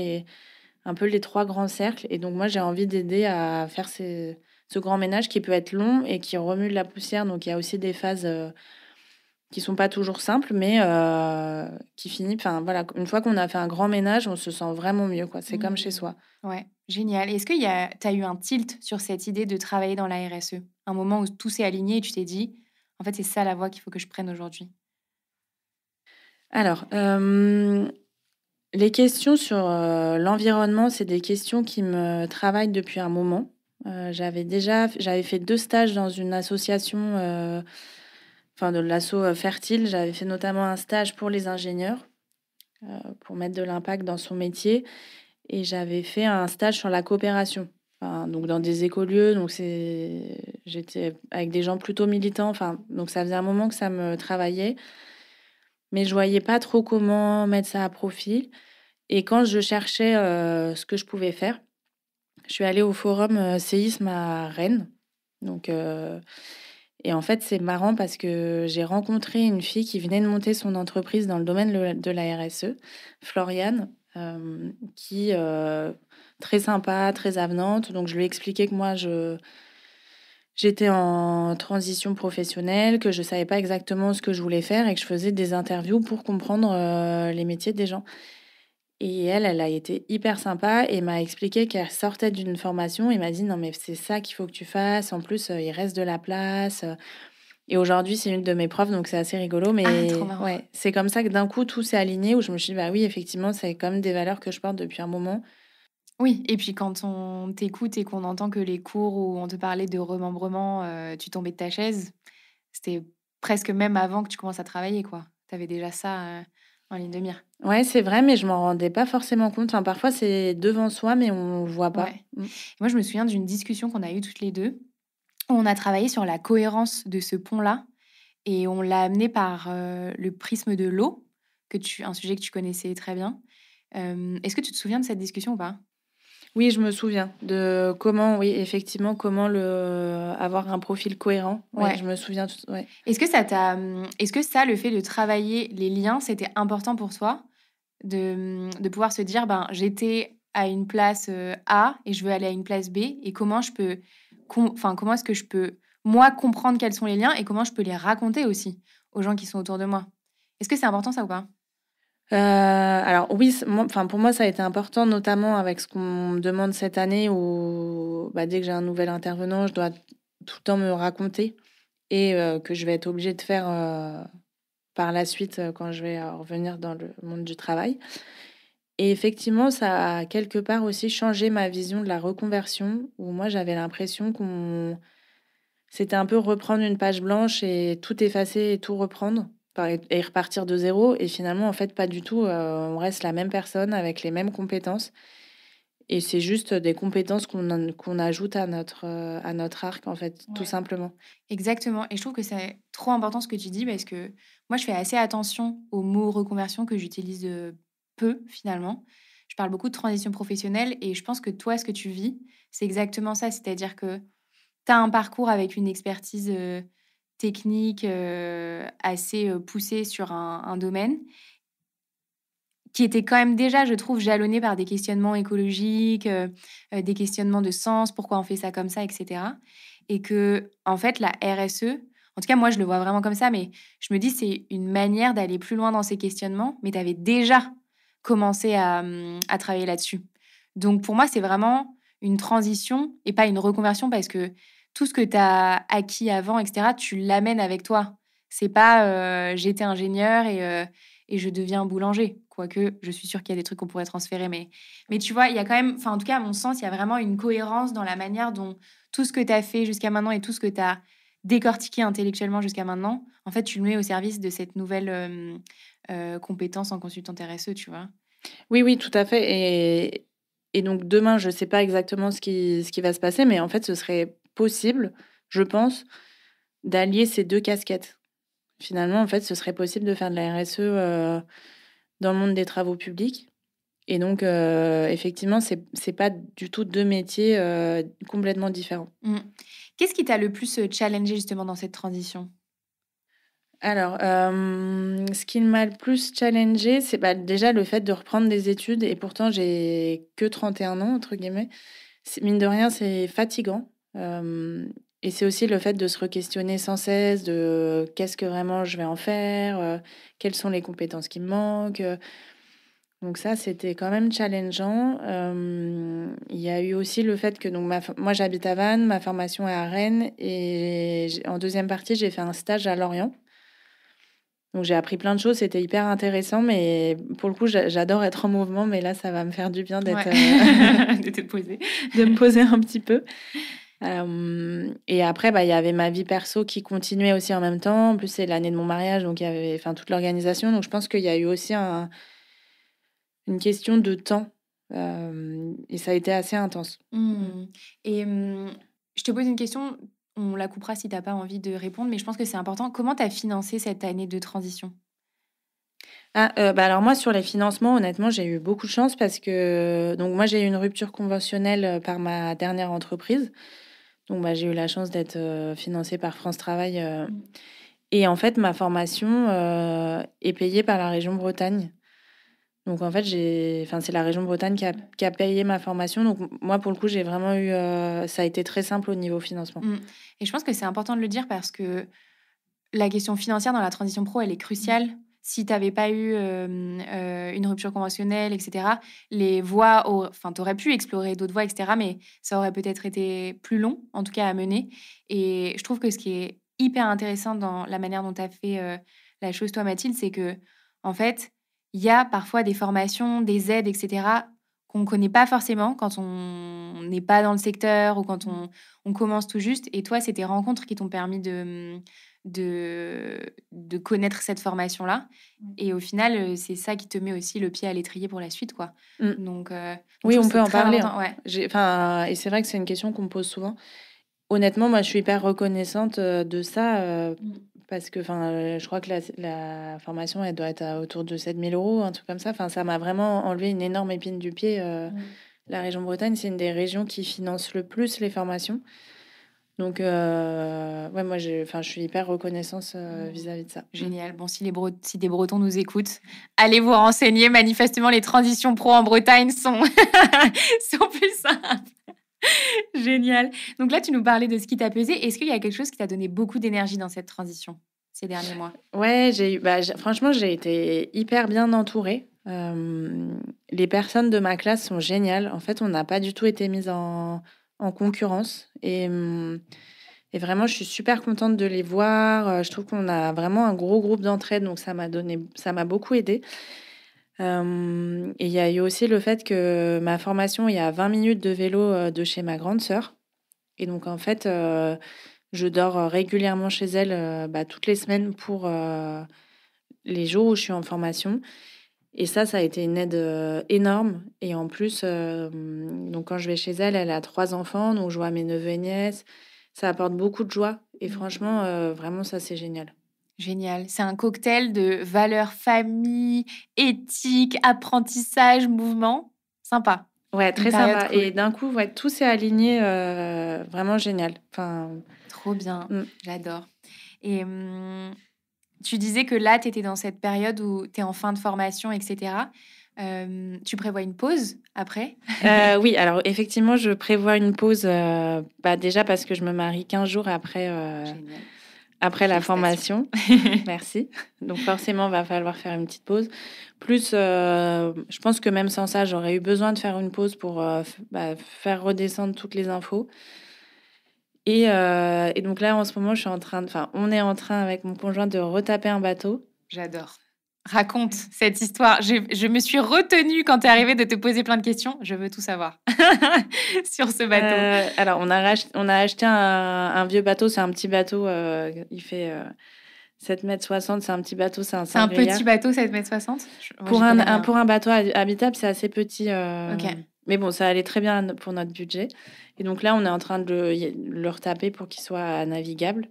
un peu les trois grands cercles. Et donc, moi, j'ai envie d'aider à faire ce grand ménage qui peut être long et qui remue de la poussière. Donc, il y a aussi des phases qui sont pas toujours simples, mais qui finissent. Enfin, voilà, une fois qu'on a fait un grand ménage, on se sent vraiment mieux, quoi. C'est comme chez soi. Ouais, génial. Est-ce que tu as eu un tilt sur cette idée de travailler dans la RSE? Un moment où tout s'est aligné et tu t'es dit, en fait, c'est ça la voie qu'il faut que je prenne aujourd'hui. Alors, les questions sur l'environnement, c'est des questions qui me travaillent depuis un moment. J'avais fait 2 stages dans une association, enfin de l'asso, Fertile. J'avais fait notamment un stage pour les ingénieurs, pour mettre de l'impact dans son métier et j'avais fait un stage sur la coopération. Enfin, donc dans des écolieux, donc j'étais avec des gens plutôt militants, enfin, donc ça faisait un moment que ça me travaillait, mais je voyais pas trop comment mettre ça à profit. Et quand je cherchais ce que je pouvais faire, je suis allée au forum séisme à Rennes. Donc, et en fait, c'est marrant parce que j'ai rencontré une fille qui venait de monter son entreprise dans le domaine de la RSE, Floriane, qui très sympa, très avenante. Donc, je lui ai expliqué que moi, j'étais en transition professionnelle, que je savais pas exactement ce que je voulais faire et que je faisais des interviews pour comprendre les métiers des gens. Et elle a été hyper sympa et m'a expliqué qu'elle sortait d'une formation et m'a dit: «Non, mais c'est ça qu'il faut que tu fasses. En plus, il reste de la place». Et aujourd'hui, c'est une de mes profs, donc c'est assez rigolo. Ah, trop Mais marrant. ouais, c'est comme ça que d'un coup, tout s'est aligné où je me suis dit: «Bah oui, effectivement, c'est quand même des valeurs que je porte depuis un moment». Oui, et puis quand on t'écoute et qu'on entend que les cours où on te parlait de remembrement, tu tombais de ta chaise, c'était presque même avant que tu commences à travailler, quoi. Tu avais déjà ça, en ligne de mire. Ouais, c'est vrai, mais je m'en rendais pas forcément compte. Enfin, parfois, c'est devant soi, mais on le voit pas. Ouais. Mmh. Moi, je me souviens d'une discussion qu'on a eue toutes les 2, où on a travaillé sur la cohérence de ce pont-là et on l'a amené par, le prisme de l'eau, un sujet que tu connaissais très bien. Est-ce que tu te souviens de cette discussion ou pas? Oui, je me souviens de comment, oui, effectivement, comment avoir un profil cohérent. Ouais, je Ouais. me souviens ouais. Est-ce que ça, le fait de travailler les liens, c'était important pour toi? De pouvoir se dire: «Ben, j'étais à une place, A et je veux aller à une place B et comment je peux comment est-ce que je peux, moi, comprendre quels sont les liens et comment je peux les raconter aussi aux gens qui sont autour de moi?» Est-ce que c'est important ça ou pas? Alors oui, enfin, pour moi, ça a été important, notamment avec ce qu'on me demande cette année où, bah, dès que j'ai un nouvel intervenant, je dois tout le temps me raconter et que je vais être obligée de faire, par la suite, quand je vais, revenir dans le monde du travail Et effectivement, ça a quelque part aussi changé ma vision de la reconversion, où moi j'avais l'impression qu'on c'était un peu reprendre une page blanche et tout effacer et tout reprendre et repartir de zéro. Et finalement, en fait, pas du tout. On reste la même personne avec les mêmes compétences. Et c'est juste des compétences qu'on ajoute à notre arc, en fait, tout Ouais. simplement. Exactement. Et je trouve que c'est trop important ce que tu dis parce que moi, je fais assez attention aux mots reconversion que j'utilise peu finalement. Je parle beaucoup de transition professionnelle et je pense que toi, ce que tu vis, c'est exactement ça. C'est-à-dire que tu as un parcours avec une expertise technique assez poussée sur un domaine qui était quand même déjà, je trouve, jalonné par des questionnements écologiques, des questionnements de sens, pourquoi on fait ça comme ça, etc. Et que, en fait, la RSE, en tout cas, moi, je le vois vraiment comme ça, mais je me dis, c'est une manière d'aller plus loin dans ces questionnements, mais tu avais déjà commencé à travailler là-dessus. Donc, pour moi, c'est vraiment une transition et pas une reconversion parce que tout ce que tu as acquis avant, etc., tu l'amènes avec toi. C'est pas j'étais ingénieur et je deviens boulanger. Quoique, je suis sûre qu'il y a des trucs qu'on pourrait transférer. Mais tu vois, il y a quand même, enfin, en tout cas, à mon sens, il y a vraiment une cohérence dans la manière dont tout ce que tu as fait jusqu'à maintenant et tout ce que tu as décortiqué intellectuellement jusqu'à maintenant, en fait, tu le mets au service de cette nouvelle compétence en consultant RSE, tu vois. Oui, oui, tout à fait. Et donc, demain, je ne sais pas exactement ce qui va se passer, mais en fait, ce serait possible, je pense, d'allier ces deux casquettes. Finalement, en fait, ce serait possible de faire de la RSE dans le monde des travaux publics. Et donc, effectivement, c'est pas du tout deux métiers complètement différents. Mm. Qu'est-ce qui t'a le plus challengé justement dans cette transition? Alors, ce qui m'a le plus challengé, c'est bah, déjà le fait de reprendre des études. Et pourtant, j'ai que 31 ans, entre guillemets. Mine de rien, c'est fatigant. Et c'est aussi le fait de se re-questionner sans cesse de qu'est-ce que vraiment je vais en faire, quelles sont les compétences qui me manquent. Donc ça, c'était quand même challengeant. Il y a eu aussi le fait que donc moi, j'habite à Vannes, ma formation est à Rennes et en deuxième partie, j'ai fait un stage à Lorient. Donc j'ai appris plein de choses, c'était hyper intéressant, mais pour le coup, j'adore être en mouvement, mais là, ça va me faire du bien d'être, Ouais. De te poser. de me poser un petit peu. Et après, bah, il y avait ma vie perso qui continuait aussi en même temps. En plus, c'est l'année de mon mariage, donc il y avait enfin, toute l'organisation. Donc je pense qu'il y a eu aussi une question de temps. Et ça a été assez intense. Mmh. Et je te pose une question, on la coupera si tu as pas envie de répondre, mais je pense que c'est important. Comment tu as financé cette année de transition? Ah, bah, alors moi, sur les financements, honnêtement, j'ai eu beaucoup de chance parce que donc moi, j'ai eu une rupture conventionnelle par ma dernière entreprise. Donc, bah, j'ai eu la chance d'être financée par France Travail. Mmh. Et en fait, ma formation est payée par la région Bretagne. Donc en fait, enfin, c'est la région Bretagne qui a payé ma formation. Donc moi, pour le coup, j'ai vraiment eu, ça a été très simple au niveau financement. Mmh. Et je pense que c'est important de le dire parce que la question financière dans la transition pro, elle est cruciale. Si tu avais pas eu une rupture conventionnelle, etc., les voies, enfin, tu aurais pu explorer d'autres voies, etc., mais ça aurait peut-être été plus long, en tout cas, à mener. Et je trouve que ce qui est hyper intéressant dans la manière dont tu as fait la chose, toi, Mathilde, c'est que, en fait, il y a parfois des formations, des aides, etc., qu'on ne connaît pas forcément quand on n'est pas dans le secteur ou quand on commence tout juste. Et toi, c'est tes rencontres qui t'ont permis de connaître cette formation-là. Et au final, c'est ça qui te met aussi le pied à l'étrier pour la suite, quoi. Mm. Donc, je Oui, trouve on que peut c'est en très parler, hein. important. Ouais. Enfin, et c'est vrai que c'est une question qu'on me pose souvent. Honnêtement, moi, je suis hyper reconnaissante de ça parce que, enfin, je crois que la formation, elle doit être autour de 7 000 €, un truc comme ça. Enfin, ça m'a vraiment enlevé une énorme épine du pied. La région Bretagne, c'est une des régions qui finance le plus les formations. Donc, ouais, moi, enfin, je suis hyper reconnaissante vis-à-vis de ça. Génial. Bon, si des Bretons nous écoutent, allez vous renseigner. Manifestement, les transitions pro en Bretagne sont, sont plus simples. Génial. Donc là, tu nous parlais de ce qui t'a pesé. Est-ce qu'il y a quelque chose qui t'a donné beaucoup d'énergie dans cette transition ces derniers mois? Ouais, franchement, j'ai été hyper bien entourée. Les personnes de ma classe sont géniales. En fait, on n'a pas du tout été mises en concurrence. Et vraiment, je suis super contente de les voir. Je trouve qu'on a vraiment un gros groupe d'entraide, donc ça m'a beaucoup aidé. Et il y a eu aussi le fait que ma formation, il y a 20 minutes de vélo de chez ma grande sœur. Et donc, en fait, je dors régulièrement chez elle toutes les semaines pour les jours où je suis en formation. Et ça a été une aide énorme. Et en plus, donc quand je vais chez elle, elle a 3 enfants, donc je vois mes neveux et nièces. Ça apporte beaucoup de joie. Et franchement, vraiment, ça, c'est génial. Génial. C'est un cocktail de valeurs famille, éthique, apprentissage, mouvement. Sympa. Ouais, Une très période sympa. cool. Et d'un coup, ouais, tout s'est aligné, vraiment génial. Enfin, Trop bien. mm. J'adore. Et tu disais que là, tu étais dans cette période où tu es en fin de formation, etc. Tu prévois une pause après? Oui, alors effectivement, je prévois une pause, déjà parce que je me marie 15 jours après, Génial. après la Félicitations. formation. Merci. Donc forcément, va falloir faire une petite pause. Plus, je pense que même sans ça, j'aurais eu besoin de faire une pause pour faire redescendre toutes les infos. Et donc là, en ce moment, on est en train avec mon conjoint de retaper un bateau. J'adore. Raconte cette histoire. Je me suis retenue quand tu es arrivée de te poser plein de questions. Je veux tout savoir sur ce bateau. Alors, on a acheté un vieux bateau. C'est un petit bateau. Il fait 7,60 m. C'est un petit bateau. C'est un C'est un Saint-Bréliard. petit bateau, 7,60 m? Pour un bateau habitable, c'est assez petit. Ok. Mais bon, ça allait très bien pour notre budget. Et donc là, on est en train de le retaper pour qu'il soit navigable.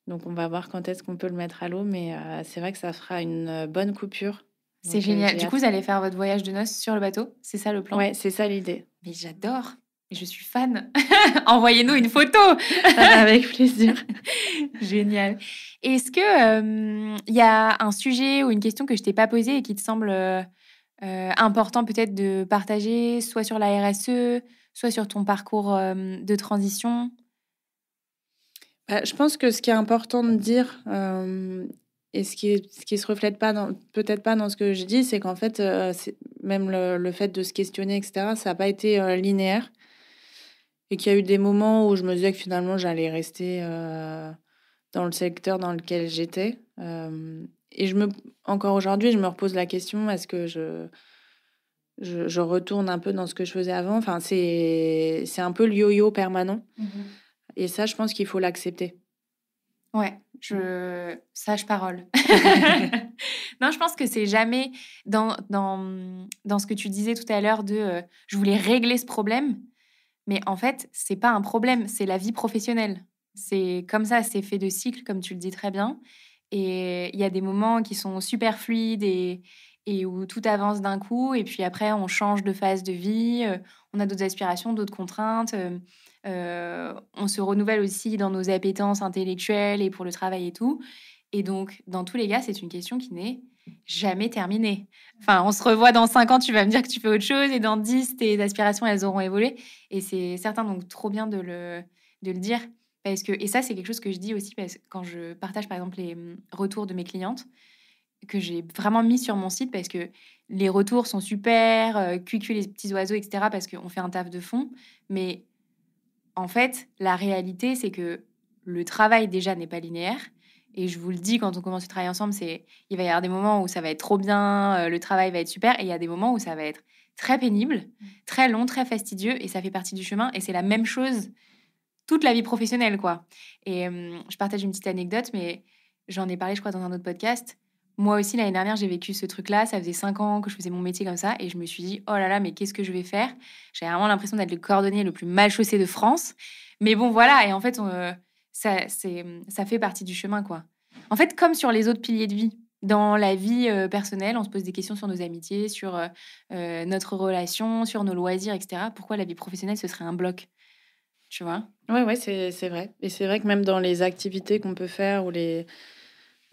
Donc, on va voir quand est-ce qu'on peut le mettre à l'eau. Mais c'est vrai que ça fera une bonne coupure. C'est Donc, génial. j'ai Du hâte. coup, vous allez faire votre voyage de noces sur le bateau? C'est ça le plan? Ouais, c'est ça l'idée. Mais j'adore. Et je suis fan. Envoyez-nous une photo. Avec plaisir. Génial. Est-ce que il y a un sujet ou une question que je t'ai pas posée et qui te semble important peut-être de partager, soit sur la RSE, soit sur ton parcours de transition? Je pense que ce qui est important de dire, et ce qui se reflète pas peut-être pas dans ce que je dis, c'est qu'en fait, c'est même le fait de se questionner, et cetera, ça a pas été, linéaire et qu'il y a eu des moments où je me disais que finalement j'allais rester, dans le secteur dans lequel j'étais, et encore aujourd'hui, je me repose la question: «Est-ce que je retourne un peu dans ce que je faisais avant?» Enfin, c'est un peu le yo-yo permanent et ça, je pense qu'il faut l'accepter. Ouais, sage parole. Non, je pense que c'est jamais dans ce que tu disais tout à l'heure de je voulais régler ce problème, mais en fait, c'est pas un problème, c'est la vie professionnelle. C'est comme ça, c'est fait de cycles, comme tu le dis très bien. Et il y a des moments qui sont super fluides et où tout avance d'un coup, et puis après, on change de phase de vie, on a d'autres aspirations, d'autres contraintes. On se renouvelle aussi dans nos appétences intellectuelles et pour le travail et tout. Et donc, dans tous les cas, c'est une question qui n'est jamais terminée. Enfin, on se revoit dans 5 ans, tu vas me dire que tu fais autre chose, et dans 10, tes aspirations, elles auront évolué. Et c'est certain, donc trop bien de le dire. Et ça, c'est quelque chose que je dis aussi quand je partage, par exemple, les retours de mes clientes, que j'ai vraiment mis sur mon site, parce que les retours sont super, cucu les petits oiseaux, etc., parce qu'on fait un taf de fond. Mais en fait, la réalité, c'est que le travail, déjà, n'est pas linéaire. Et je vous le dis, quand on commence à travailler ensemble, il va y avoir des moments où ça va être trop bien, le travail va être super, et il y a des moments où ça va être très pénible, très long, très fastidieux, et ça fait partie du chemin. Et c'est la même chose toute la vie professionnelle, quoi. Et je partage une petite anecdote, mais j'en ai parlé, je crois, dans un autre podcast. Moi aussi, l'année dernière, j'ai vécu ce truc-là. Ça faisait 5 ans que je faisais mon métier comme ça. Et je me suis dit, oh là là, mais qu'est-ce que je vais faire? J'avais vraiment l'impression d'être le cordonnier le plus mal chaussé de France. Mais bon, voilà. Et en fait, ça fait partie du chemin, quoi. En fait, comme sur les autres piliers de vie. Dans la vie personnelle, on se pose des questions sur nos amitiés, sur notre relation, sur nos loisirs, etc. Pourquoi la vie professionnelle, ce serait un bloc? Tu vois? Ouais, c'est vrai. Et c'est vrai que même dans les activités qu'on peut faire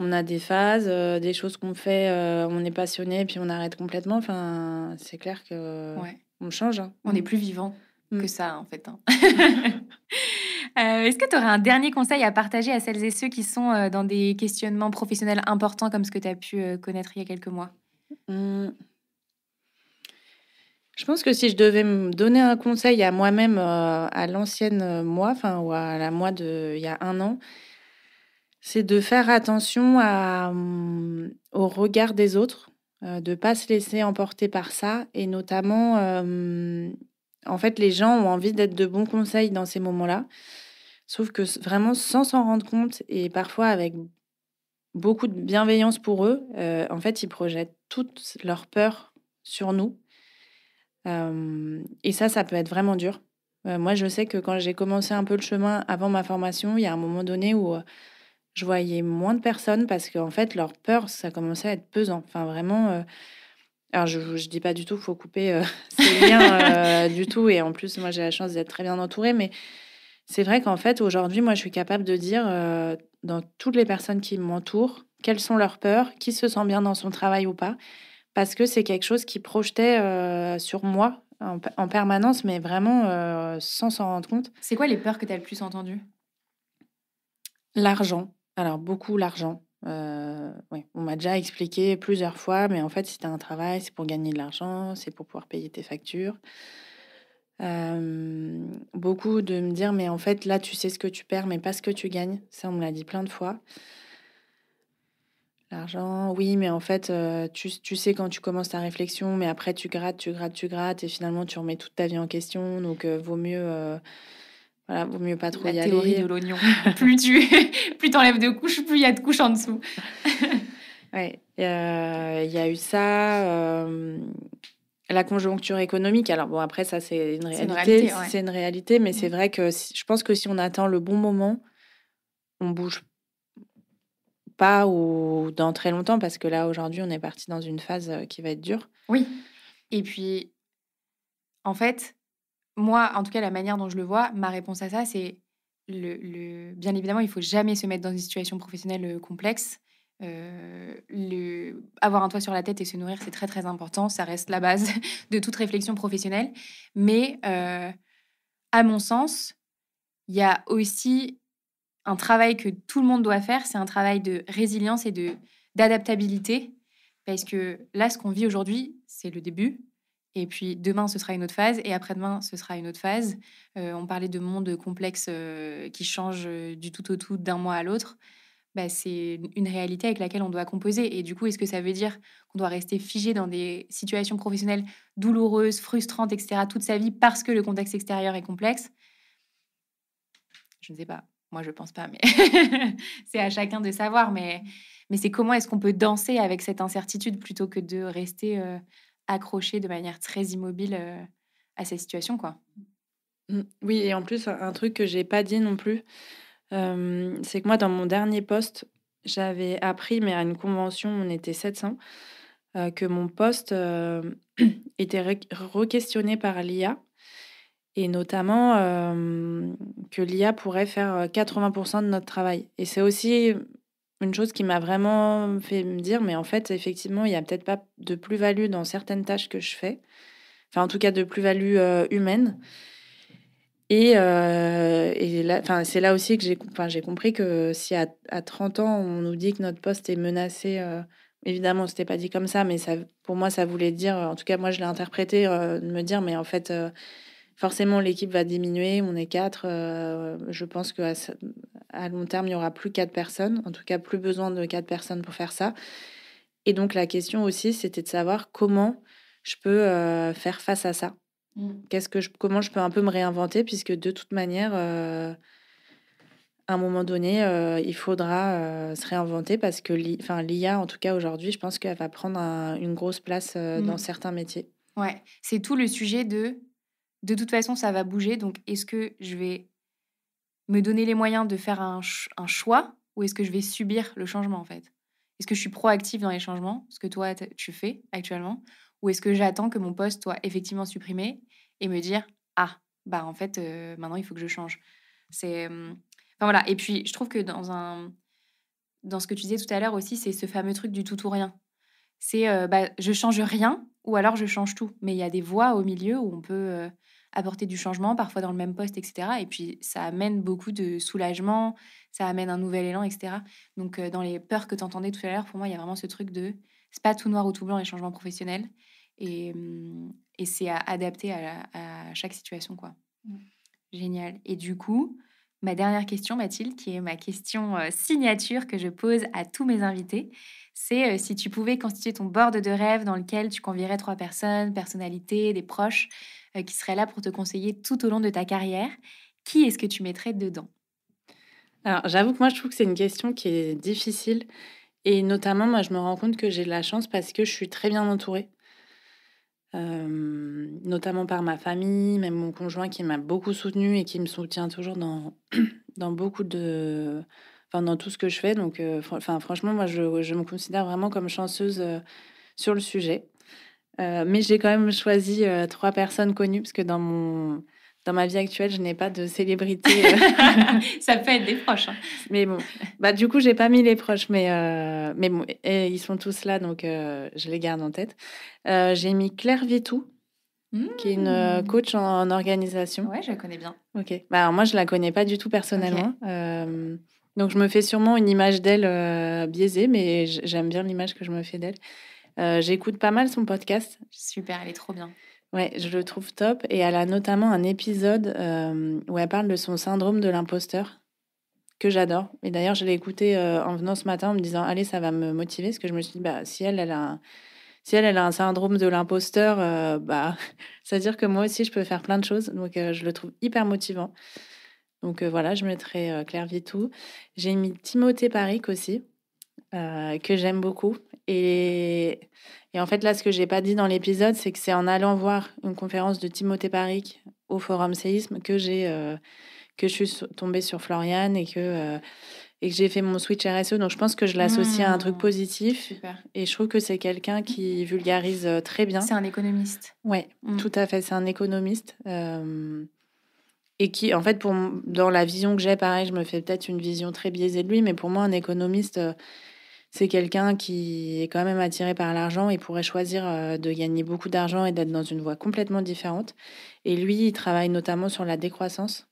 on a des phases, des choses qu'on fait, on est passionné, puis on arrête complètement. Enfin, c'est clair que Ouais. on change, hein. On est plus vivant Mm. que ça, en fait, hein. Est-ce que tu aurais un dernier conseil à partager à celles et ceux qui sont dans des questionnements professionnels importants comme ce que tu as pu connaître il y a quelques mois? Mm. Je pense que si je devais me donner un conseil à moi-même, à l'ancienne moi, enfin, ou à la moi de il y a 1 an, c'est de faire attention au regard des autres. de ne pas se laisser emporter par ça. Et notamment, en fait, les gens ont envie d'être de bons conseils dans ces moments-là. Sauf que vraiment, sans s'en rendre compte, et parfois avec beaucoup de bienveillance pour eux, en fait, ils projettent toutes leurs peurs sur nous. Et ça peut être vraiment dur. Moi, je sais que quand j'ai commencé un peu le chemin avant ma formation, il y a un moment donné où je voyais moins de personnes parce qu'en fait, leur peur, ça commençait à être pesant. Enfin, vraiment. Alors, je ne dis pas du tout qu'il faut couper ces liens du tout. Et en plus, moi, j'ai la chance d'être très bien entourée. Mais c'est vrai qu'en fait, aujourd'hui, moi, je suis capable de dire dans toutes les personnes qui m'entourent quelles sont leurs peurs, qui se sent bien dans son travail ou pas. Parce que c'est quelque chose qui projetait sur moi en permanence, mais vraiment sans s'en rendre compte. C'est quoi les peurs que tu as le plus entendues? L'argent. Alors, beaucoup l'argent. Ouais. On m'a déjà expliqué plusieurs fois, mais en fait, si tu as un travail, c'est pour gagner de l'argent, c'est pour pouvoir payer tes factures. Beaucoup de me dire, mais en fait, là, tu sais ce que tu perds, mais pas ce que tu gagnes. Ça, on me l'a dit plein de fois. L'argent, oui, mais en fait, tu sais quand tu commences ta réflexion, mais après tu grattes, tu grattes, tu grattes, et finalement tu remets toute ta vie en question. Donc, voilà, vaut mieux pas trop La y théorie de aller. l'oignon. Plus t'enlèves de couches, plus il y a de couches en dessous. Ouais, il y a eu ça, la conjoncture économique. Alors bon, après ça c'est une C'est une réalité, réalité, ouais. c'est une réalité, mais c'est vrai que je pense que si on attend le bon moment, on bouge pas ou dans très longtemps, parce que là aujourd'hui on est parti dans une phase qui va être dure. Oui. Et puis, en fait, moi, en tout cas, la manière dont je le vois, ma réponse à ça, c'est bien évidemment, il faut jamais se mettre dans une situation professionnelle complexe. Avoir un toit sur la tête et se nourrir, c'est très très important. Ça reste la base de toute réflexion professionnelle. Mais à mon sens, il y a aussi un travail que tout le monde doit faire. C'est un travail de résilience et d'adaptabilité. Parce que là, ce qu'on vit aujourd'hui, c'est le début. Et puis demain, ce sera une autre phase. Et après-demain, ce sera une autre phase. On parlait de monde complexe qui change du tout au tout d'un mois à l'autre. Bah, c'est une réalité avec laquelle on doit composer. Et du coup, est-ce que ça veut dire qu'on doit rester figé dans des situations professionnelles douloureuses, frustrantes, etc., toute sa vie parce que le contexte extérieur est complexe? Je ne sais pas. Moi, je pense pas, mais c'est à chacun de savoir. Mais c'est comment est-ce qu'on peut danser avec cette incertitude plutôt que de rester accroché de manière très immobile à cette situation, quoi. Oui, et en plus, un truc que j'ai pas dit non plus, c'est que moi, dans mon dernier poste, j'avais appris, mais à une convention, on était 700, que mon poste était re-questionné par l'IA, et notamment que l'IA pourrait faire 80% de notre travail. Et c'est aussi une chose qui m'a vraiment fait me dire, mais en fait, effectivement, il y a peut-être pas de plus-value dans certaines tâches que je fais, enfin, en tout cas, de plus-value humaine. Et là, enfin, c'est là aussi que j'ai compris que si à 30 ans, on nous dit que notre poste est menacé, évidemment, c'était pas dit comme ça, mais ça, pour moi, ça voulait dire, en tout cas, moi, je l'ai interprété, de me dire, mais en fait, forcément, l'équipe va diminuer, on est 4. Je pense à long terme, il y aura plus 4 personnes, en tout cas, plus besoin de 4 personnes pour faire ça. Et donc, la question aussi, c'était de savoir comment je peux faire face à ça. Comment je peux un peu me réinventer, puisque de toute manière, à un moment donné, il faudra se réinventer, parce que l'IA, en tout cas aujourd'hui, je pense qu'elle va prendre une grosse place dans certains métiers. Ouais, c'est tout le sujet de toute façon, ça va bouger. Donc, est-ce que je vais me donner les moyens de faire un choix ou est-ce que je vais subir le changement, en fait? Est-ce que je suis proactive dans les changements, ce que toi, tu fais actuellement? Ou est-ce que j'attends que mon poste soit effectivement supprimé et me dire: «Ah, bah, en fait, maintenant, il faut que je change». Enfin, voilà. Et puis, je trouve que dans ce que tu disais tout à l'heure aussi, c'est ce fameux truc du tout ou rien. C'est, bah, je change rien ou alors je change tout. Mais il y a des voies au milieu où on peut, apporter du changement, parfois dans le même poste et cetera, et puis ça amène beaucoup de soulagement, ça amène un nouvel élan et cetera. Donc, dans les peurs que tu entendais tout à l'heure, pour moi, il y a vraiment ce truc de c'est pas tout noir ou tout blanc les changements professionnels et c'est à adapter à chaque situation, quoi. Génial. Et du coup, Ma dernière question, Mathilde, qui est ma question signature que je pose à tous mes invités, c'est si tu pouvais constituer ton board de rêve dans lequel tu convierais 3 personnes, personnalités, des proches, qui seraient là pour te conseiller tout au long de ta carrière, qui est-ce que tu mettrais dedans? Alors, j'avoue que moi, je trouve que c'est une question qui est difficile et notamment, moi, je me rends compte que j'ai de la chance parce que je suis très bien entourée, notamment par ma famille, même mon conjoint qui m'a beaucoup soutenue et qui me soutient toujours dans dans beaucoup de enfin, dans tout ce que je fais donc franchement, moi, je me considère vraiment comme chanceuse, sur le sujet. Mais j'ai quand même choisi, 3 personnes connues parce que dans ma vie actuelle, je n'ai pas de célébrité, Ça peut être des proches, hein. mais bon, bah, du coup, j'ai pas mis les proches, mais bon et ils sont tous là donc je les garde en tête. J'ai mis Claire Vitou, qui est une, Mmh. coach en organisation. Ouais, je la connais bien. OK. Bah, alors moi, je la connais pas du tout personnellement, OK. donc je me fais sûrement une image d'elle, biaisée, mais j'aime bien l'image que je me fais d'elle. J'écoute pas mal son podcast. Super, elle est trop bien. Ouais, je le trouve top et elle a notamment un épisode, où elle parle de son syndrome de l'imposteur, que j'adore et d'ailleurs je l'ai écouté, en venant ce matin en me disant: «Allez, ça va me motiver» parce que je me suis dit: «Bah, si elle a un syndrome de l'imposteur, bah, ça veut dire que moi aussi je peux faire plein de choses» donc je le trouve hyper motivant donc voilà, je mettrai, Claire Vitou. J'ai mis Timothée Paric aussi, que j'aime beaucoup et en fait, là, ce que j'ai pas dit dans l'épisode, c'est que c'est en allant voir une conférence de Timothée Paric au Forum Séisme que je suis tombée sur Florian et que j'ai fait mon switch RSE. Donc, je pense que je l'associe à un truc Mmh. positif Super. et je trouve que c'est quelqu'un qui vulgarise très bien. C'est un économiste. Ouais, Mmh. tout à fait. C'est un économiste et qui, en fait, dans la vision que j'ai, pareil, je me fais peut-être une vision très biaisée de lui, mais pour moi, un économiste, c'est quelqu'un qui est quand même attiré par l'argent et pourrait choisir, de gagner beaucoup d'argent et d'être dans une voie complètement différente et lui, il travaille notamment sur la décroissance.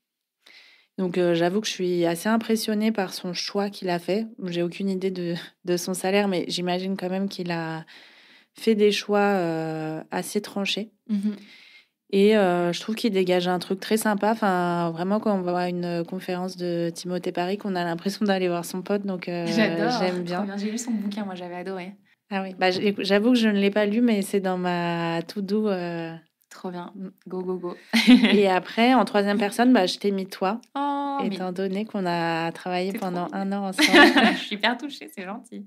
Donc j'avoue que je suis assez impressionnée par son choix qu'il a fait. J'ai aucune idée de son salaire, mais j'imagine quand même qu'il a fait des choix, assez tranchés Mmh. et je trouve qu'il dégage un truc très sympa. Enfin, vraiment, quand on va à une conférence de Timothée Paric, on a l'impression d'aller voir son pote, donc J'adore, j'aime trop bien. bien. J'ai lu son bouquin, moi, j'avais adoré. Ah oui, bah, j'avoue que je ne l'ai pas lu, mais c'est dans ma to do, Trop bien. mmh Go, go, go. et après, en troisième personne, bah, je t'ai mis toi, Oh, mais étant donné qu'on a travaillé tu trop pendant mignonne. 1 an ensemble. Je suis hyper touchée, c'est gentil.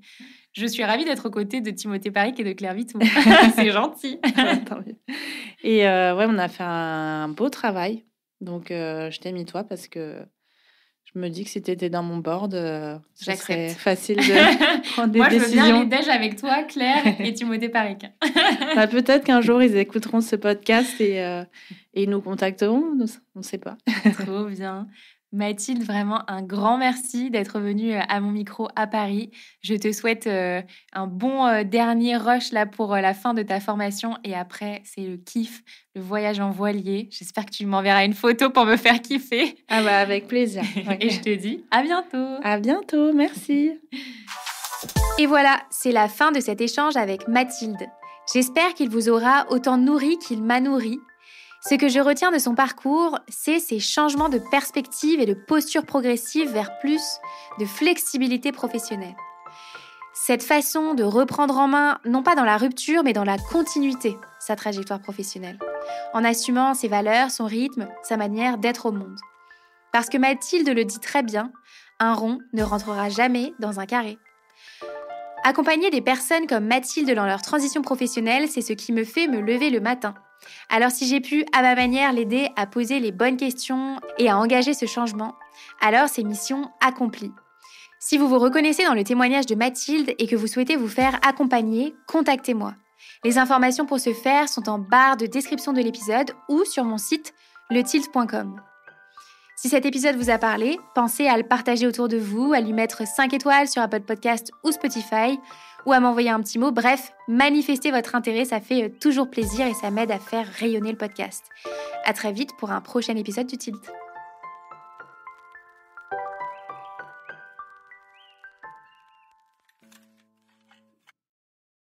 Je suis ravie d'être aux côtés de Timothée Paric et de Claire Vitou. C'est gentil. Tant mieux et ouais, on a fait un beau travail, donc je t'ai mis toi parce que je me dis que si tu étais dans mon board, ce serait J'accepte. facile de prendre des Moi, je veux bien aller décisions. déj avec toi, Claire et Timothée Paric. Bah, peut-être qu'un jour, ils écouteront ce podcast et ils nous contacteront, on ne sait pas. Trop bien. Mathilde, vraiment un grand merci d'être venue à mon micro à Paris. Je te souhaite un bon dernier rush là pour la fin de ta formation et après, c'est le kiff, le voyage en voilier. J'espère que tu m'enverras une photo pour me faire kiffer. Ah bah, avec plaisir. Ouais. Et je te dis à bientôt. À bientôt, merci. Et voilà, c'est la fin de cet échange avec Mathilde. J'espère qu'il vous aura autant nourri qu'il m'a nourri. Ce que je retiens de son parcours, c'est ses changements de perspective et de posture progressive vers plus de flexibilité professionnelle. Cette façon de reprendre en main, non pas dans la rupture, mais dans la continuité, sa trajectoire professionnelle, en assumant ses valeurs, son rythme, sa manière d'être au monde. Parce que Mathilde le dit très bien, un rond ne rentrera jamais dans un carré. Accompagner des personnes comme Mathilde dans leur transition professionnelle, c'est ce qui me fait me lever le matin. Alors si j'ai pu, à ma manière, l'aider à poser les bonnes questions et à engager ce changement, alors c'est mission accomplie. Si vous vous reconnaissez dans le témoignage de Mathilde et que vous souhaitez vous faire accompagner, contactez-moi. Les informations pour ce faire sont en barre de description de l'épisode ou sur mon site letilt.com. Si cet épisode vous a parlé, pensez à le partager autour de vous, à lui mettre 5 étoiles sur Apple Podcast ou Spotify, ou à m'envoyer un petit mot. Bref, manifestez votre intérêt, ça fait toujours plaisir et ça m'aide à faire rayonner le podcast. À très vite pour un prochain épisode du Tilt.